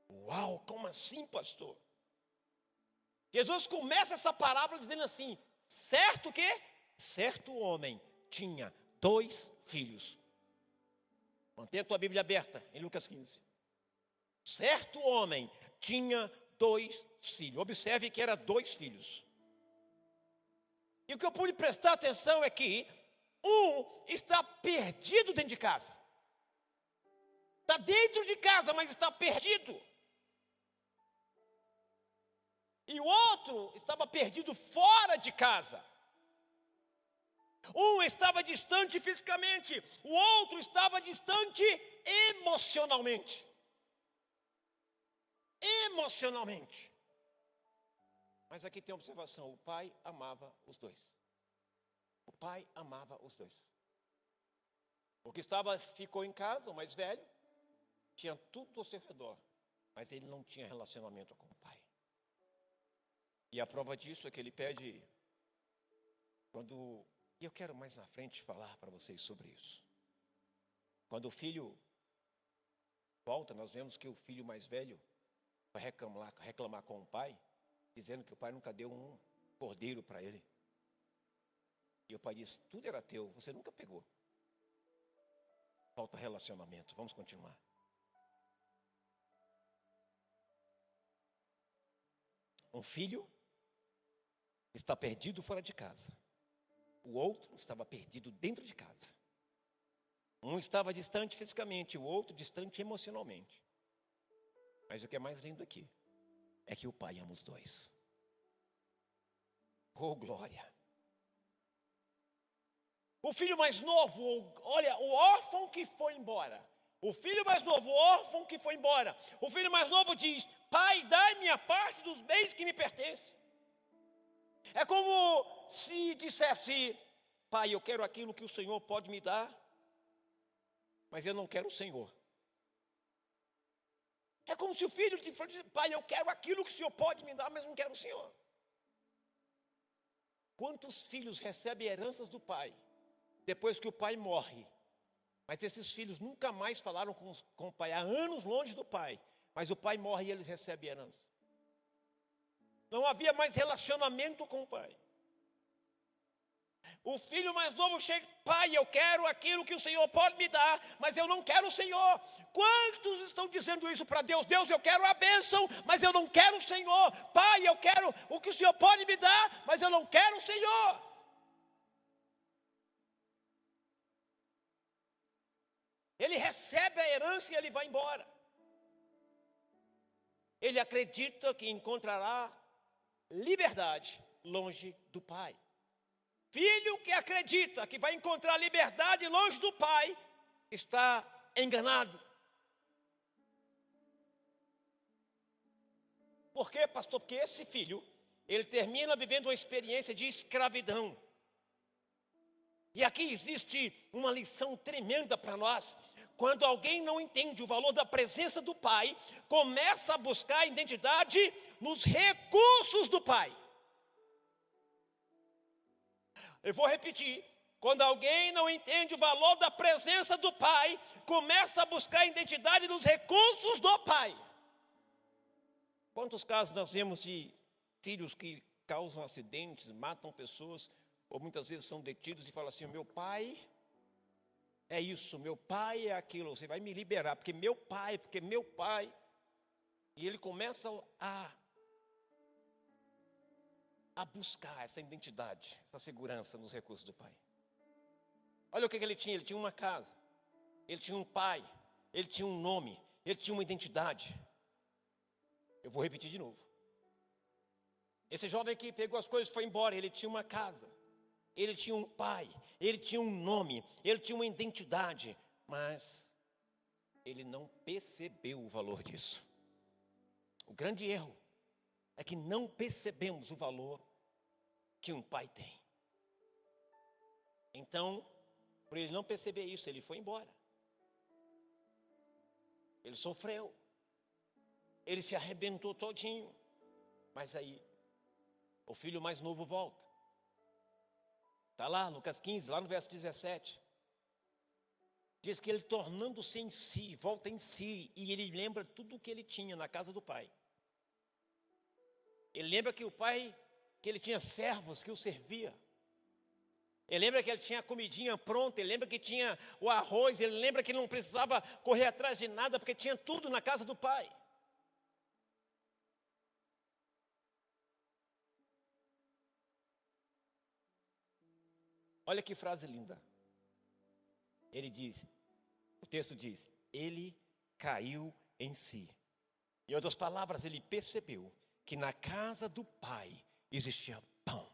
Uau, como assim, pastor? Jesus começa essa parábola dizendo assim: certo que certo homem tinha dois filhos. Mantenha a tua Bíblia aberta em Lucas 15. Certo homem tinha dois filhos. Observe que eram dois filhos. E o que eu pude prestar atenção é que um está perdido dentro de casa. Está dentro de casa, mas está perdido. E o outro estava perdido fora de casa. Um estava distante fisicamente, o outro estava distante emocionalmente. Emocionalmente. Mas aqui tem uma observação: o pai amava os dois. O pai amava os dois. O que ficou em casa, o mais velho, tinha tudo ao seu redor, mas ele não tinha relacionamento com o pai. E a prova disso é que ele pede, e eu quero mais na frente falar para vocês sobre isso. Quando o filho volta, nós vemos que o filho mais velho vai reclamar com o pai, dizendo que o pai nunca deu um cordeiro para ele. E o pai diz: tudo era teu, você nunca pegou. Falta relacionamento. Vamos continuar. Um filho está perdido fora de casa. O outro estava perdido dentro de casa. Um estava distante fisicamente, o outro distante emocionalmente. Mas o que é mais lindo aqui é que o pai ama os dois. Oh, glória! O filho mais novo, olha, o órfão que foi embora. O filho mais novo, o órfão que foi embora. O filho mais novo diz: pai, dai-me a parte dos bens que me pertencem. É como se dissesse: pai, eu quero aquilo que o Senhor pode me dar, mas eu não quero o Senhor. É como se o filho dissesse: pai, eu quero aquilo que o Senhor pode me dar, mas não quero o Senhor. Quantos filhos recebem heranças do pai depois que o pai morre? Mas esses filhos nunca mais falaram com o pai, há anos longe do pai. Mas o pai morre e eles recebem herança. Não havia mais relacionamento com o pai. O filho mais novo chega: pai, eu quero aquilo que o Senhor pode me dar, mas eu não quero o Senhor. Quantos estão dizendo isso para Deus? Deus, eu quero a bênção, mas eu não quero o Senhor. Pai, eu quero o que o Senhor pode me dar, mas eu não quero o Senhor. Ele recebe a herança e ele vai embora. Ele acredita que encontrará liberdade longe do pai. Filho que acredita que vai encontrar liberdade longe do pai, está enganado. Por quê, pastor? Porque esse filho, ele termina vivendo uma experiência de escravidão. E aqui existe uma lição tremenda para nós. Quando alguém não entende o valor da presença do pai, começa a buscar a identidade nos recursos do pai. Eu vou repetir. Quando alguém não entende o valor da presença do pai, começa a buscar a identidade nos recursos do pai. Quantos casos nós vemos de filhos que causam acidentes, matam pessoas, ou muitas vezes são detidos e falam assim: meu pai é isso, meu pai é aquilo, você vai me liberar, porque meu pai. E ele começa a buscar essa identidade, essa segurança nos recursos do pai. Olha o que ele tinha uma casa, ele tinha um pai, ele tinha um nome, ele tinha uma identidade. Eu vou repetir de novo. Esse jovem que pegou as coisas e foi embora, ele tinha uma casa, ele tinha um pai, ele tinha um nome, ele tinha uma identidade, mas ele não percebeu o valor disso. O grande erro é que não percebemos o valor que um pai tem. Então, por ele não perceber isso, ele foi embora. Ele sofreu. Ele se arrebentou todinho. Mas aí, o filho mais novo volta. Está lá, Lucas 15, lá no verso 17. Diz que ele, tornando-se em si, volta em si, e ele lembra tudo o que ele tinha na casa do pai. Ele lembra que o pai, que ele tinha servos que o servia. Ele lembra que ele tinha a comidinha pronta, ele lembra que tinha o arroz, ele lembra que ele não precisava correr atrás de nada, porque tinha tudo na casa do pai. Olha que frase linda. Ele diz, o texto diz, ele caiu em si. Em outras palavras, ele percebeu que na casa do pai existia pão.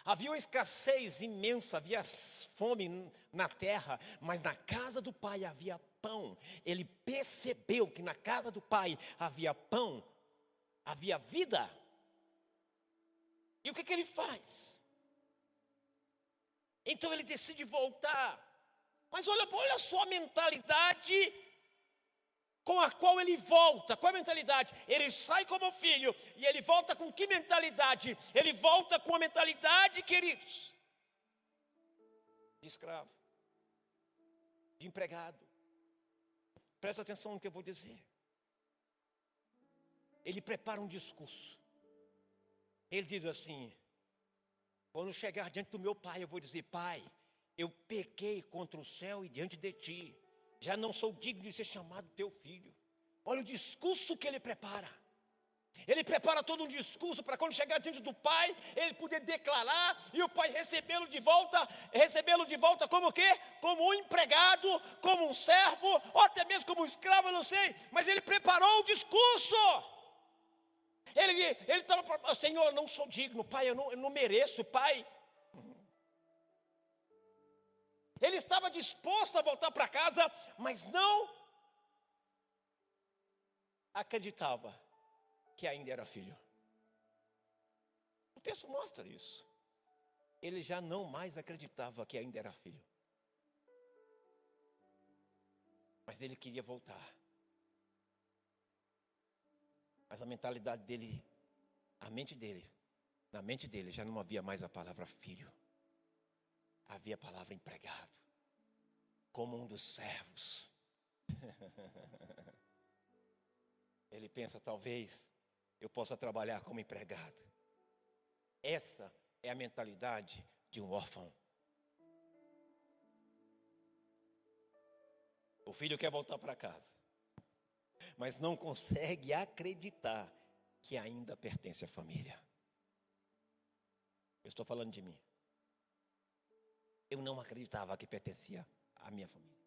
Havia uma escassez imensa, havia fome na terra, mas na casa do pai havia pão. Ele percebeu que na casa do pai havia pão, havia vida. E o que ele faz? Então ele decide voltar. Mas olha só a mentalidade com a qual ele volta. Qual a mentalidade? Ele sai como filho e ele volta com que mentalidade? Ele volta com a mentalidade, queridos, de escravo, de empregado. Presta atenção no que eu vou dizer. Ele prepara um discurso. Ele diz assim: quando chegar diante do meu pai, eu vou dizer: pai, eu pequei contra o céu e diante de ti. Já não sou digno de ser chamado teu filho. Olha o discurso que ele prepara. Ele prepara todo um discurso para quando chegar diante do pai, ele poder declarar e o pai recebê-lo de volta como o quê? Como um empregado, como um servo, ou até mesmo como um escravo, eu não sei. Mas ele preparou o discurso. Ele estava, Senhor, eu não sou digno, pai, eu não mereço, pai. Ele estava disposto a voltar para casa, mas não acreditava que ainda era filho. O texto mostra isso. Ele já não mais acreditava que ainda era filho. Mas ele queria voltar. Mas a mentalidade dele, na mente dele já não havia mais a palavra filho. Havia a palavra empregado, como um dos servos. Ele pensa, talvez eu possa trabalhar como empregado. Essa é a mentalidade de um órfão. O filho quer voltar para casa, mas não consegue acreditar que ainda pertence à família. Eu estou falando de mim. Eu não acreditava que pertencia à minha família.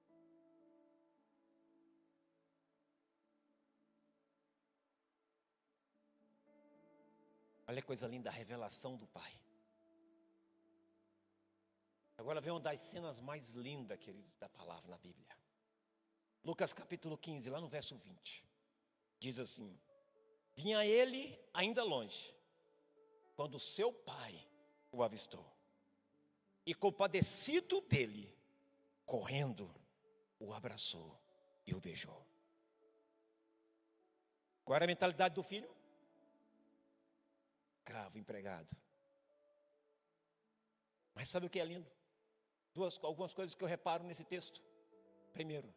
Olha que coisa linda, a revelação do Pai. Agora vem uma das cenas mais lindas, queridos, da palavra na Bíblia. Lucas capítulo 15, lá no verso 20. Diz assim: vinha ele ainda longe, quando seu pai o avistou. E compadecido dele, correndo, o abraçou e o beijou. Qual era a mentalidade do filho? Escravo, empregado. Mas sabe o que é lindo? Algumas coisas que eu reparo nesse texto. Primeiro,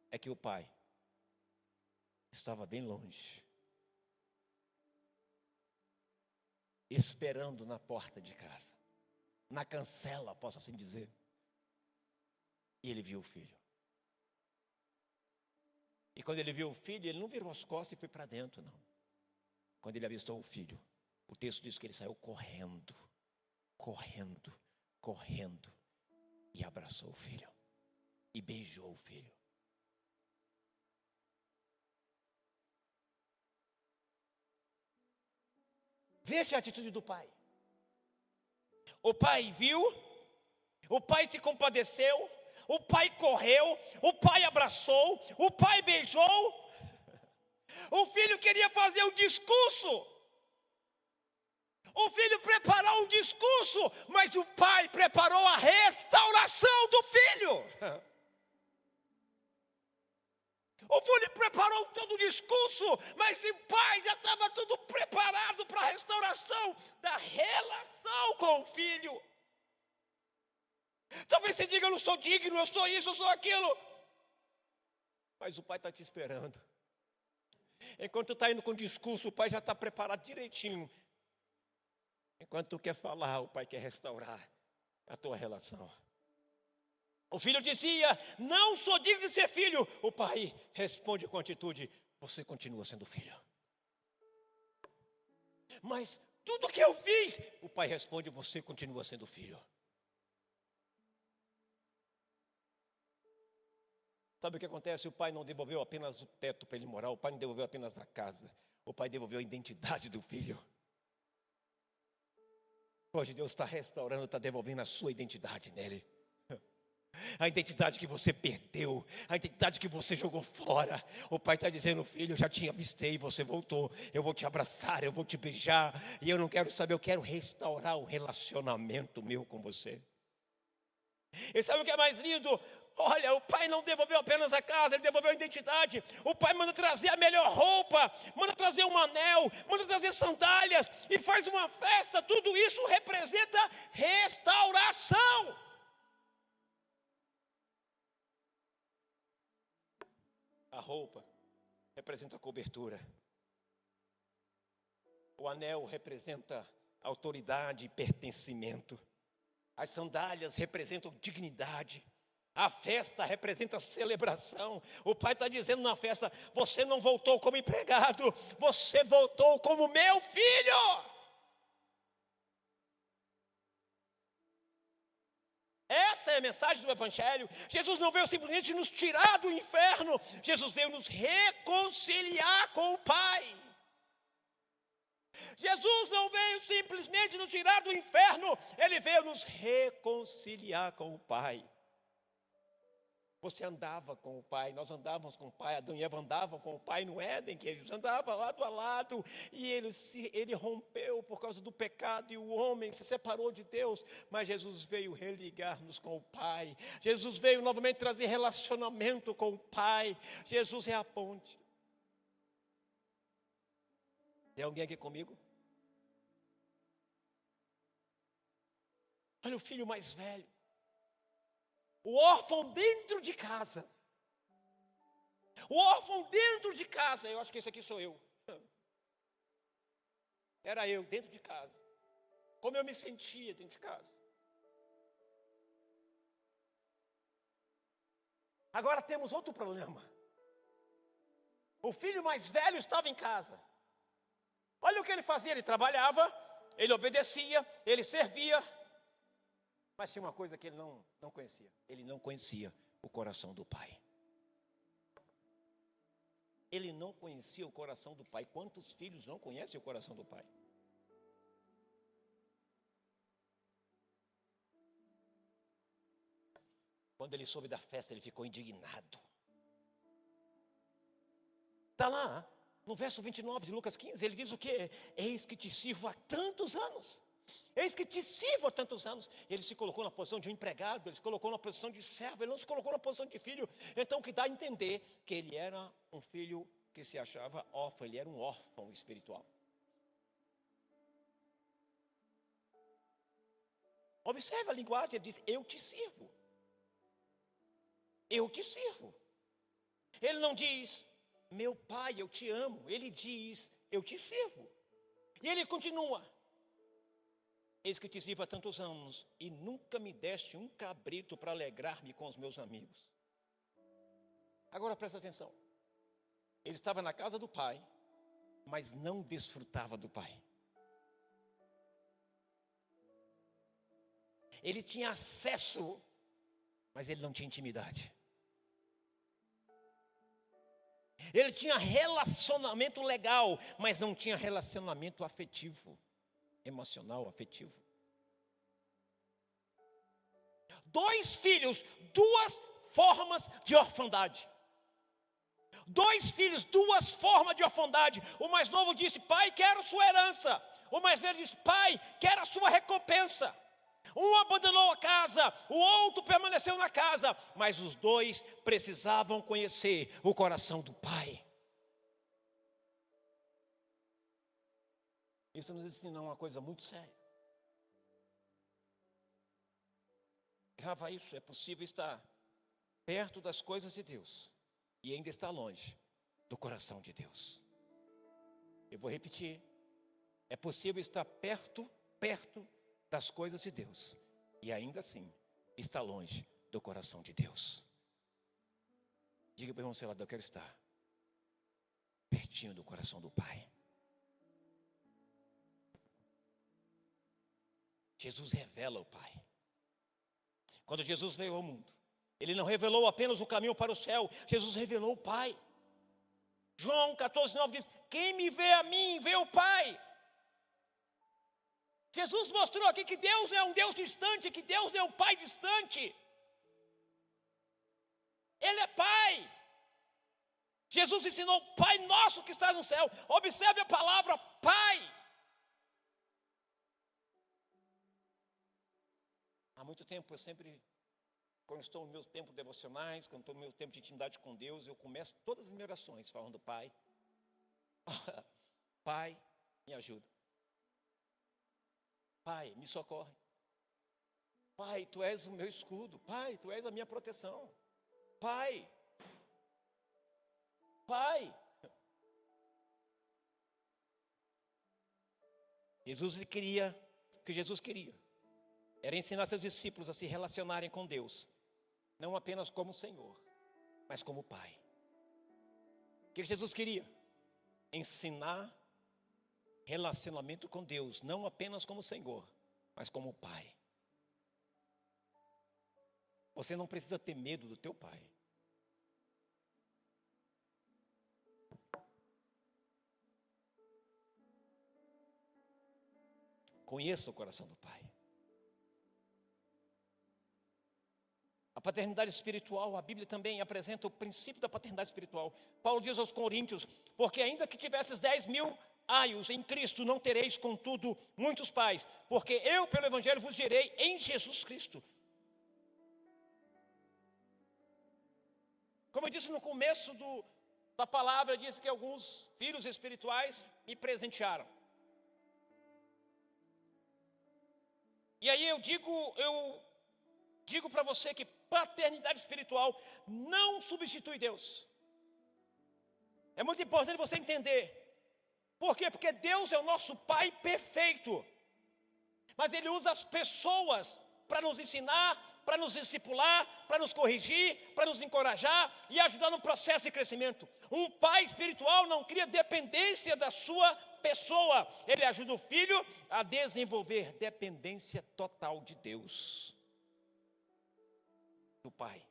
é que o pai estava bem longe, esperando na porta de casa, na cancela, posso assim dizer. E ele viu o filho. E quando ele viu o filho, ele não virou as costas e foi para dentro, não. Quando ele avistou o filho, o texto diz que ele saiu correndo, correndo, correndo, e abraçou o filho, e beijou o filho. Veja a atitude do pai. O pai viu, o pai se compadeceu, o pai correu, o pai abraçou, o pai beijou. O filho queria fazer um discurso. O filho preparou um discurso, mas o pai preparou a restauração do filho. O filho preparou todo o discurso, mas o pai já estava tudo preparado para a restauração da relação com o filho. Talvez você diga, eu não sou digno, eu sou isso, eu sou aquilo. Mas o pai está te esperando. Enquanto tu está indo com o discurso, o pai já está preparado direitinho. Enquanto tu quer falar, o pai quer restaurar a tua relação. O filho dizia, não sou digno de ser filho. O pai responde com atitude, você continua sendo filho. Mas tudo que eu fiz, o pai responde, você continua sendo filho. Sabe o que acontece? O pai não devolveu apenas o teto para ele morar, o pai não devolveu apenas a casa, o pai devolveu a identidade do filho. Hoje Deus está restaurando, está devolvendo a sua identidade nele. A identidade que você perdeu, a identidade que você jogou fora. O pai está dizendo, filho, eu já te avistei, você voltou, eu vou te abraçar, eu vou te beijar, e eu não quero saber, eu quero restaurar o relacionamento meu com você. E sabe o que é mais lindo? Olha, o pai não devolveu apenas a casa, ele devolveu a identidade. O pai manda trazer a melhor roupa, manda trazer um anel, manda trazer sandálias e faz uma festa. Tudo isso representa restauração. A roupa representa a cobertura. O anel representa autoridade e pertencimento. As sandálias representam dignidade. A festa representa celebração. O pai está dizendo na festa, você não voltou como empregado, você voltou como meu filho. Essa é a mensagem do Evangelho. Jesus não veio simplesmente nos tirar do inferno, Jesus veio nos reconciliar com o Pai. Jesus não veio simplesmente nos tirar do inferno, Ele veio nos reconciliar com o Pai. Você andava com o Pai, nós andávamos com o Pai, Adão e Eva andavam com o Pai no Éden, que eles andavam lado a lado, e ele rompeu por causa do pecado, e o homem se separou de Deus, mas Jesus veio religar-nos com o Pai, Jesus veio novamente trazer relacionamento com o Pai, Jesus é a ponte. Tem alguém aqui comigo? Olha o filho mais velho. O órfão dentro de casa. O órfão dentro de casa. Eu acho que esse aqui sou eu. Era eu dentro de casa. Como eu me sentia dentro de casa. Agora temos outro problema. O filho mais velho estava em casa. Olha o que ele fazia. Ele trabalhava, ele obedecia, ele servia. Mas tinha uma coisa que ele não conhecia. Ele não conhecia o coração do pai. Ele não conhecia o coração do pai. Quantos filhos não conhecem o coração do pai? Quando ele soube da festa, ele ficou indignado. Está lá, no verso 29 de Lucas 15, ele diz o quê? Eis que te sirvo há tantos anos. Eis que te sirvo há tantos anos. Ele se colocou na posição de um empregado, ele se colocou na posição de servo, ele não se colocou na posição de filho. Então, o que dá a entender que ele era um filho que se achava órfão, ele era um órfão espiritual. Observe a linguagem, ele diz, eu te sirvo. Eu te sirvo. Ele não diz, meu pai, eu te amo. Ele diz, eu te sirvo. E ele continua, eis que te sirvo há tantos anos e nunca me deste um cabrito para alegrar-me com os meus amigos. Agora presta atenção. Ele estava na casa do pai, mas não desfrutava do pai. Ele tinha acesso, mas ele não tinha intimidade. Ele tinha relacionamento legal, mas não tinha relacionamento afetivo, emocional, afetivo. 2 filhos, 2 formas de orfandade. 2 filhos, 2 formas de orfandade. O mais novo disse, pai, quero sua herança. O mais velho disse, pai, quero a sua recompensa. Um abandonou a casa, o outro permaneceu na casa, mas os 2 precisavam conhecer o coração do pai. Isso nos ensina uma coisa muito séria. Grava isso, é possível estar perto das coisas de Deus e ainda estar longe do coração de Deus. Eu vou repetir, é possível estar perto das coisas de Deus e ainda assim está longe do coração de Deus. Diga para o irmão seu lado, eu quero estar pertinho do coração do Pai. Jesus revela o Pai. Quando Jesus veio ao mundo, Ele não revelou apenas o caminho para o céu, Jesus revelou o Pai. João 14:9 diz, quem me vê a mim, vê o Pai. Jesus mostrou aqui que Deus não é um Deus distante, que Deus não é um Pai distante. Ele é Pai. Jesus ensinou, Pai nosso que estás no céu. Observe a palavra Pai. Há muito tempo eu sempre, quando estou nos meus tempos devocionais, quando estou no meu tempo de intimidade com Deus, eu começo todas as minhas orações falando, Pai, Pai, me ajuda. Pai, me socorre. Pai, Tu és o meu escudo. Pai, Tu és a minha proteção. Pai. Pai. Jesus queria, o que Jesus queria era ensinar seus discípulos a se relacionarem com Deus, não apenas como Senhor, mas como Pai. O que Jesus queria? Ensinar relacionamento com Deus, não apenas como Senhor, mas como Pai. Você não precisa ter medo do teu Pai. Conheça o coração do Pai. A paternidade espiritual, a Bíblia também apresenta o princípio da paternidade espiritual. Paulo diz aos Coríntios, porque ainda que tivesses 10.000 aios em Cristo, não tereis, contudo, muitos pais, porque eu, pelo Evangelho, vos direi em Jesus Cristo. Como eu disse no começo da palavra, diz que alguns filhos espirituais me presentearam. E aí eu digo para você que paternidade espiritual não substitui Deus. É muito importante você entender. Por quê? Porque Deus é o nosso Pai perfeito. Mas Ele usa as pessoas para nos ensinar, para nos discipular, para nos corrigir, para nos encorajar e ajudar no processo de crescimento. Um pai espiritual não cria dependência da sua pessoa. Ele ajuda o filho a desenvolver dependência total de Deus. Do Pai.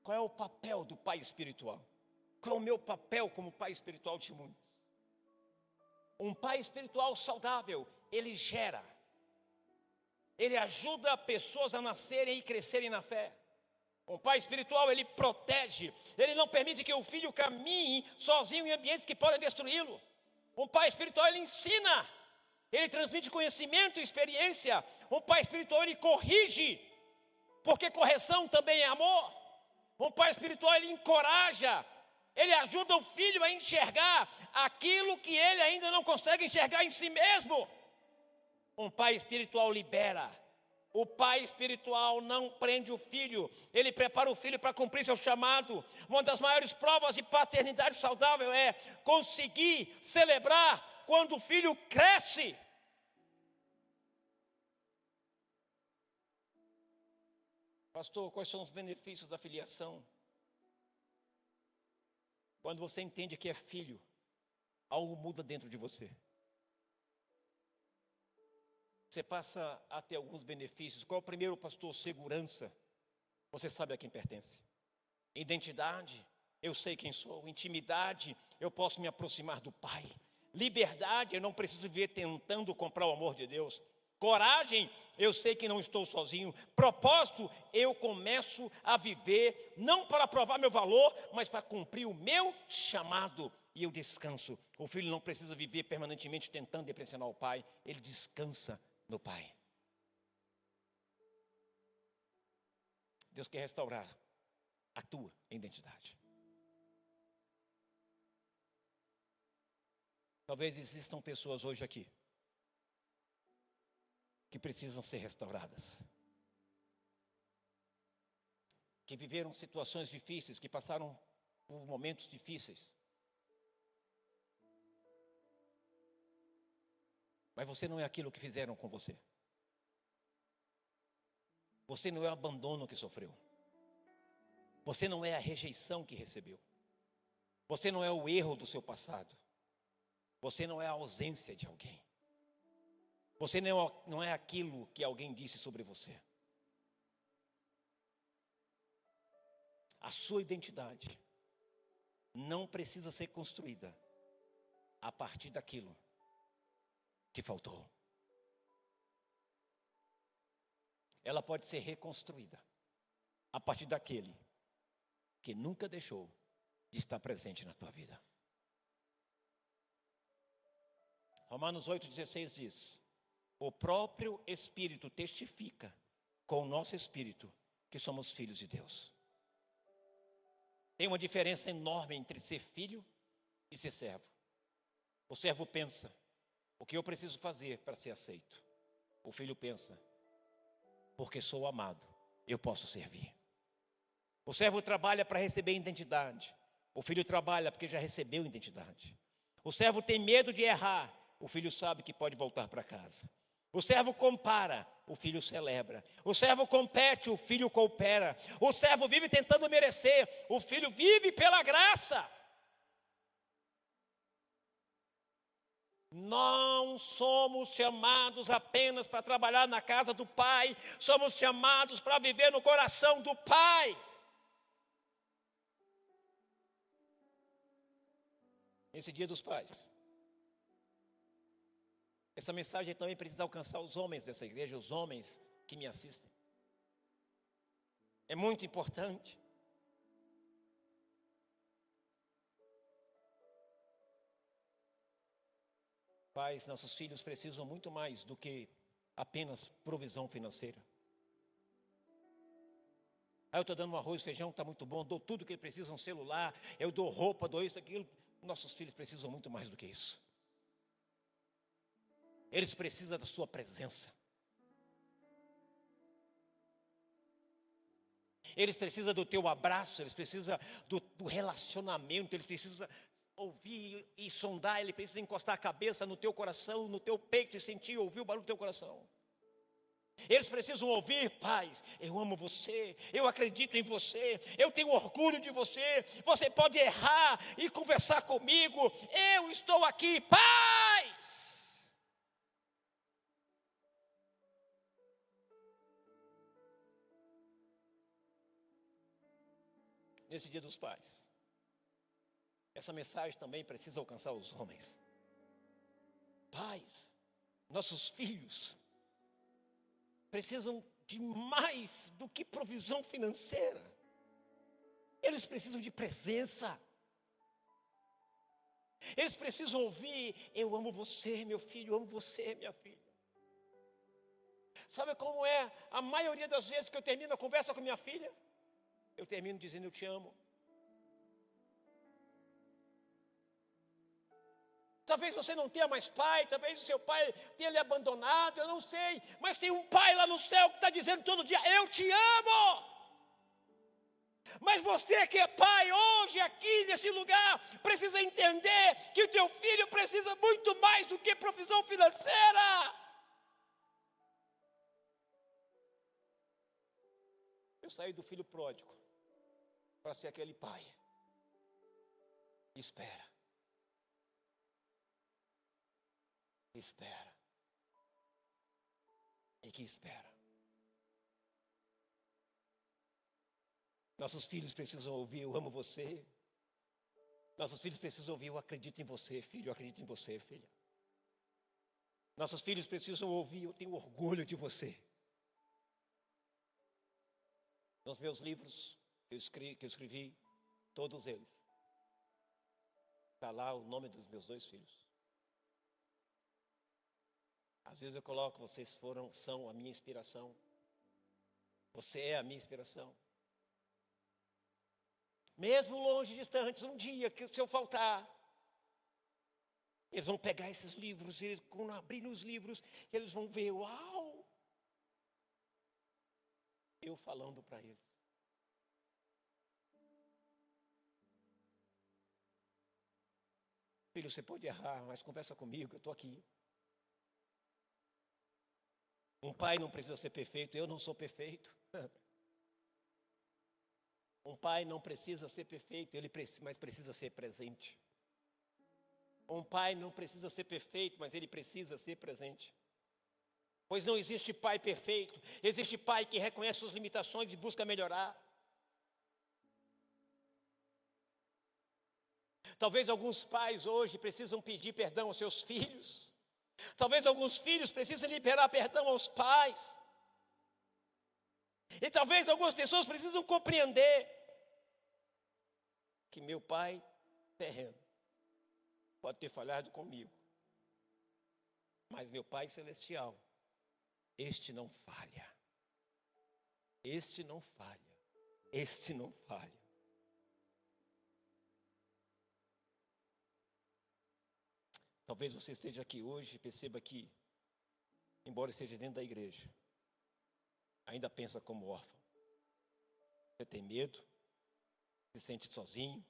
Qual é o papel do pai espiritual? Qual é o meu papel como pai espiritual de muitos? Um pai espiritual saudável, ele gera. Ele ajuda pessoas a nascerem e crescerem na fé. Um pai espiritual, ele protege. Ele não permite que o filho caminhe sozinho em ambientes que podem destruí-lo. Um pai espiritual, ele ensina. Ele transmite conhecimento e experiência. Um pai espiritual, ele corrige. Porque correção também é amor. Um pai espiritual, ele encoraja. Ele ajuda o filho a enxergar aquilo que ele ainda não consegue enxergar em si mesmo. Um pai espiritual libera. O pai espiritual não prende o filho, ele prepara o filho para cumprir seu chamado. Uma das maiores provas de paternidade saudável é conseguir celebrar quando o filho cresce. Pastor, quais são os benefícios da filiação? Quando você entende que é filho, algo muda dentro de você. Você passa a ter alguns benefícios. Qual é o primeiro, pastor? Segurança. Você sabe a quem pertence. Identidade, eu sei quem sou. Intimidade, eu posso me aproximar do Pai. Liberdade, eu não preciso viver tentando comprar o amor de Deus. Coragem, eu sei que não estou sozinho. Propósito, eu começo a viver, não para provar meu valor, mas para cumprir o meu chamado. E eu descanso. O filho não precisa viver permanentemente tentando impressionar o pai, ele descansa no Pai. Deus quer restaurar a tua identidade. Talvez existam pessoas hoje aqui que precisam ser restauradas, que viveram situações difíceis, que passaram por momentos difíceis. Mas você não é aquilo que fizeram com você. Você não é o abandono que sofreu. Você não é a rejeição que recebeu. Você não é o erro do seu passado. Você não é a ausência de alguém. Você não é aquilo que alguém disse sobre você. A sua identidade não precisa ser construída a partir daquilo que faltou. Ela pode ser reconstruída a partir daquele que nunca deixou de estar presente na tua vida. Romanos 8,16 diz: o próprio Espírito testifica com o nosso espírito que somos filhos de Deus. Tem uma diferença enorme entre ser filho e ser servo. O servo pensa: o que eu preciso fazer para ser aceito? O filho pensa: porque sou amado, eu posso servir. O servo trabalha para receber identidade. O filho trabalha porque já recebeu identidade. O servo tem medo de errar. O filho sabe que pode voltar para casa. O servo compara, o filho celebra. O servo compete, o filho coopera. O servo vive tentando merecer, o filho vive pela graça. Não somos chamados apenas para trabalhar na casa do Pai, somos chamados para viver no coração do Pai. Esse Dia dos Pais, essa mensagem também precisa alcançar os homens dessa igreja, os homens que me assistem. É muito importante. Pais, nossos filhos precisam muito mais do que apenas provisão financeira. Eu estou dando um arroz, feijão, está muito bom, dou tudo que eles precisam, um celular, eu dou roupa, dou isso, aquilo. Nossos filhos precisam muito mais do que isso. Eles precisam da sua presença. Eles precisam do teu abraço, eles precisam do relacionamento, eles precisam ouvir e sondar, ele precisa encostar a cabeça no teu coração, no teu peito e sentir, ouvir o barulho do teu coração. Eles precisam ouvir: pais, eu amo você, eu acredito em você, eu tenho orgulho de você, você pode errar e conversar comigo, eu estou aqui, pais. Nesse Dia dos Pais, essa mensagem também precisa alcançar os homens. Pais, nossos filhos precisam de mais do que provisão financeira. Eles precisam de presença. Eles precisam ouvir: eu amo você, meu filho, eu amo você, minha filha. Sabe como é a maioria das vezes que eu termino a conversa com minha filha? Eu termino dizendo: eu te amo. Talvez você não tenha mais pai, talvez o seu pai tenha lhe abandonado, eu não sei. Mas tem um pai lá no céu que está dizendo todo dia, eu te amo. Mas você que é pai hoje, aqui nesse lugar, precisa entender que o teu filho precisa muito mais do que provisão financeira. Eu saí do filho pródigo para ser aquele pai. Espera. Espera. E que espera. Nossos filhos precisam ouvir, eu amo você. Nossos filhos precisam ouvir, eu acredito em você, filho, eu acredito em você, filha. Nossos filhos precisam ouvir, eu tenho orgulho de você. Nos meus livros que eu escrevi, todos eles, está lá o nome dos meus 2 filhos. Às vezes eu coloco, vocês são a minha inspiração. Você é a minha inspiração. Mesmo longe, distantes, um dia que se eu faltar, eles vão pegar esses livros, eles, quando abrirem os livros, eles vão ver, uau! Eu falando para eles. Filho, você pode errar, mas conversa comigo, eu estou aqui. Um pai não precisa ser perfeito, eu não sou perfeito. Um pai não precisa ser perfeito, mas precisa ser presente. Um pai não precisa ser perfeito, mas ele precisa ser presente. Pois não existe pai perfeito, existe pai que reconhece suas limitações e busca melhorar. Talvez alguns pais hoje precisam pedir perdão aos seus filhos. Talvez alguns filhos precisem liberar perdão aos pais. E talvez algumas pessoas precisam compreender que meu pai terreno pode ter falhado comigo, mas meu pai celestial, este não falha. Este não falha. Este não falha. Talvez você esteja aqui hoje e perceba que, embora esteja dentro da igreja, ainda pensa como órfão. Você tem medo, se sente sozinho,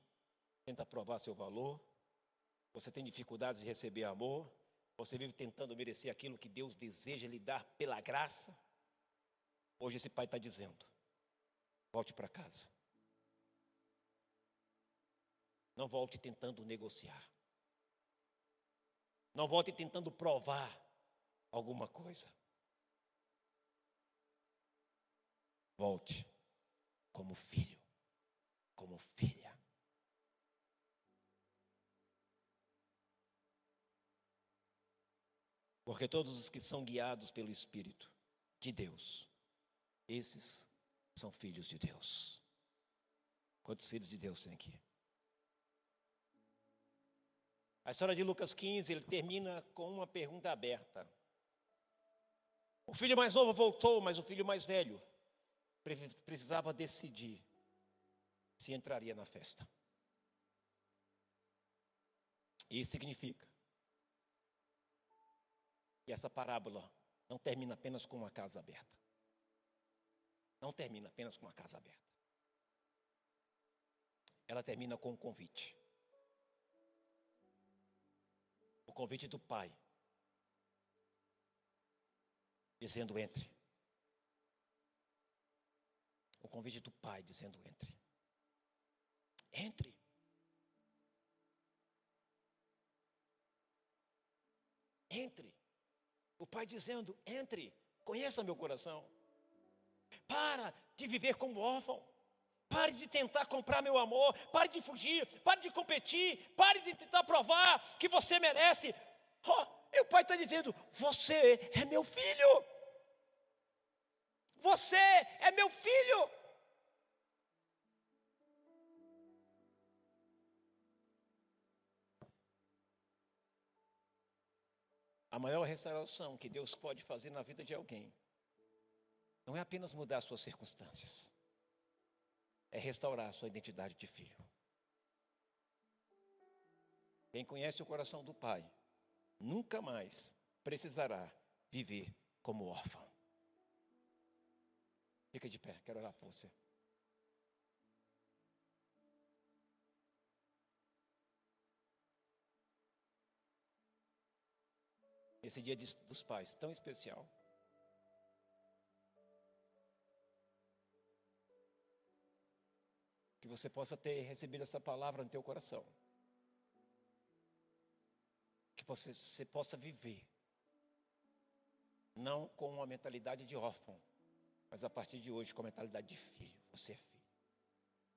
tenta provar seu valor, você tem dificuldades de receber amor, você vive tentando merecer aquilo que Deus deseja lhe dar pela graça. Hoje esse pai está dizendo, volte para casa. Não volte tentando negociar. Não volte tentando provar alguma coisa. Volte como filho, como filha. Porque todos os que são guiados pelo Espírito de Deus, esses são filhos de Deus. Quantos filhos de Deus tem aqui? A história de Lucas 15, ele termina com uma pergunta aberta. O filho mais novo voltou, mas o filho mais velho precisava decidir se entraria na festa. Isso significa que essa parábola não termina apenas com uma casa aberta. Não termina apenas com uma casa aberta. Ela termina com um convite. O convite do pai, dizendo entre. O convite do pai dizendo entre. Entre. Entre. O pai dizendo, entre. Conheça meu coração. Para de viver como órfão. Pare de tentar comprar meu amor, pare de fugir, pare de competir, pare de tentar provar que você merece. O pai está dizendo, você é meu filho. Você é meu filho. A maior restauração que Deus pode fazer na vida de alguém não é apenas mudar suas circunstâncias. É restaurar a sua identidade de filho. Quem conhece o coração do Pai, nunca mais precisará viver como órfão. Fica de pé, quero orar por você. Esse dia dos pais, tão especial. Que você possa ter recebido essa palavra no teu coração. Que você possa viver. Não com uma mentalidade de órfão, mas a partir de hoje com a mentalidade de filho. Você é filho.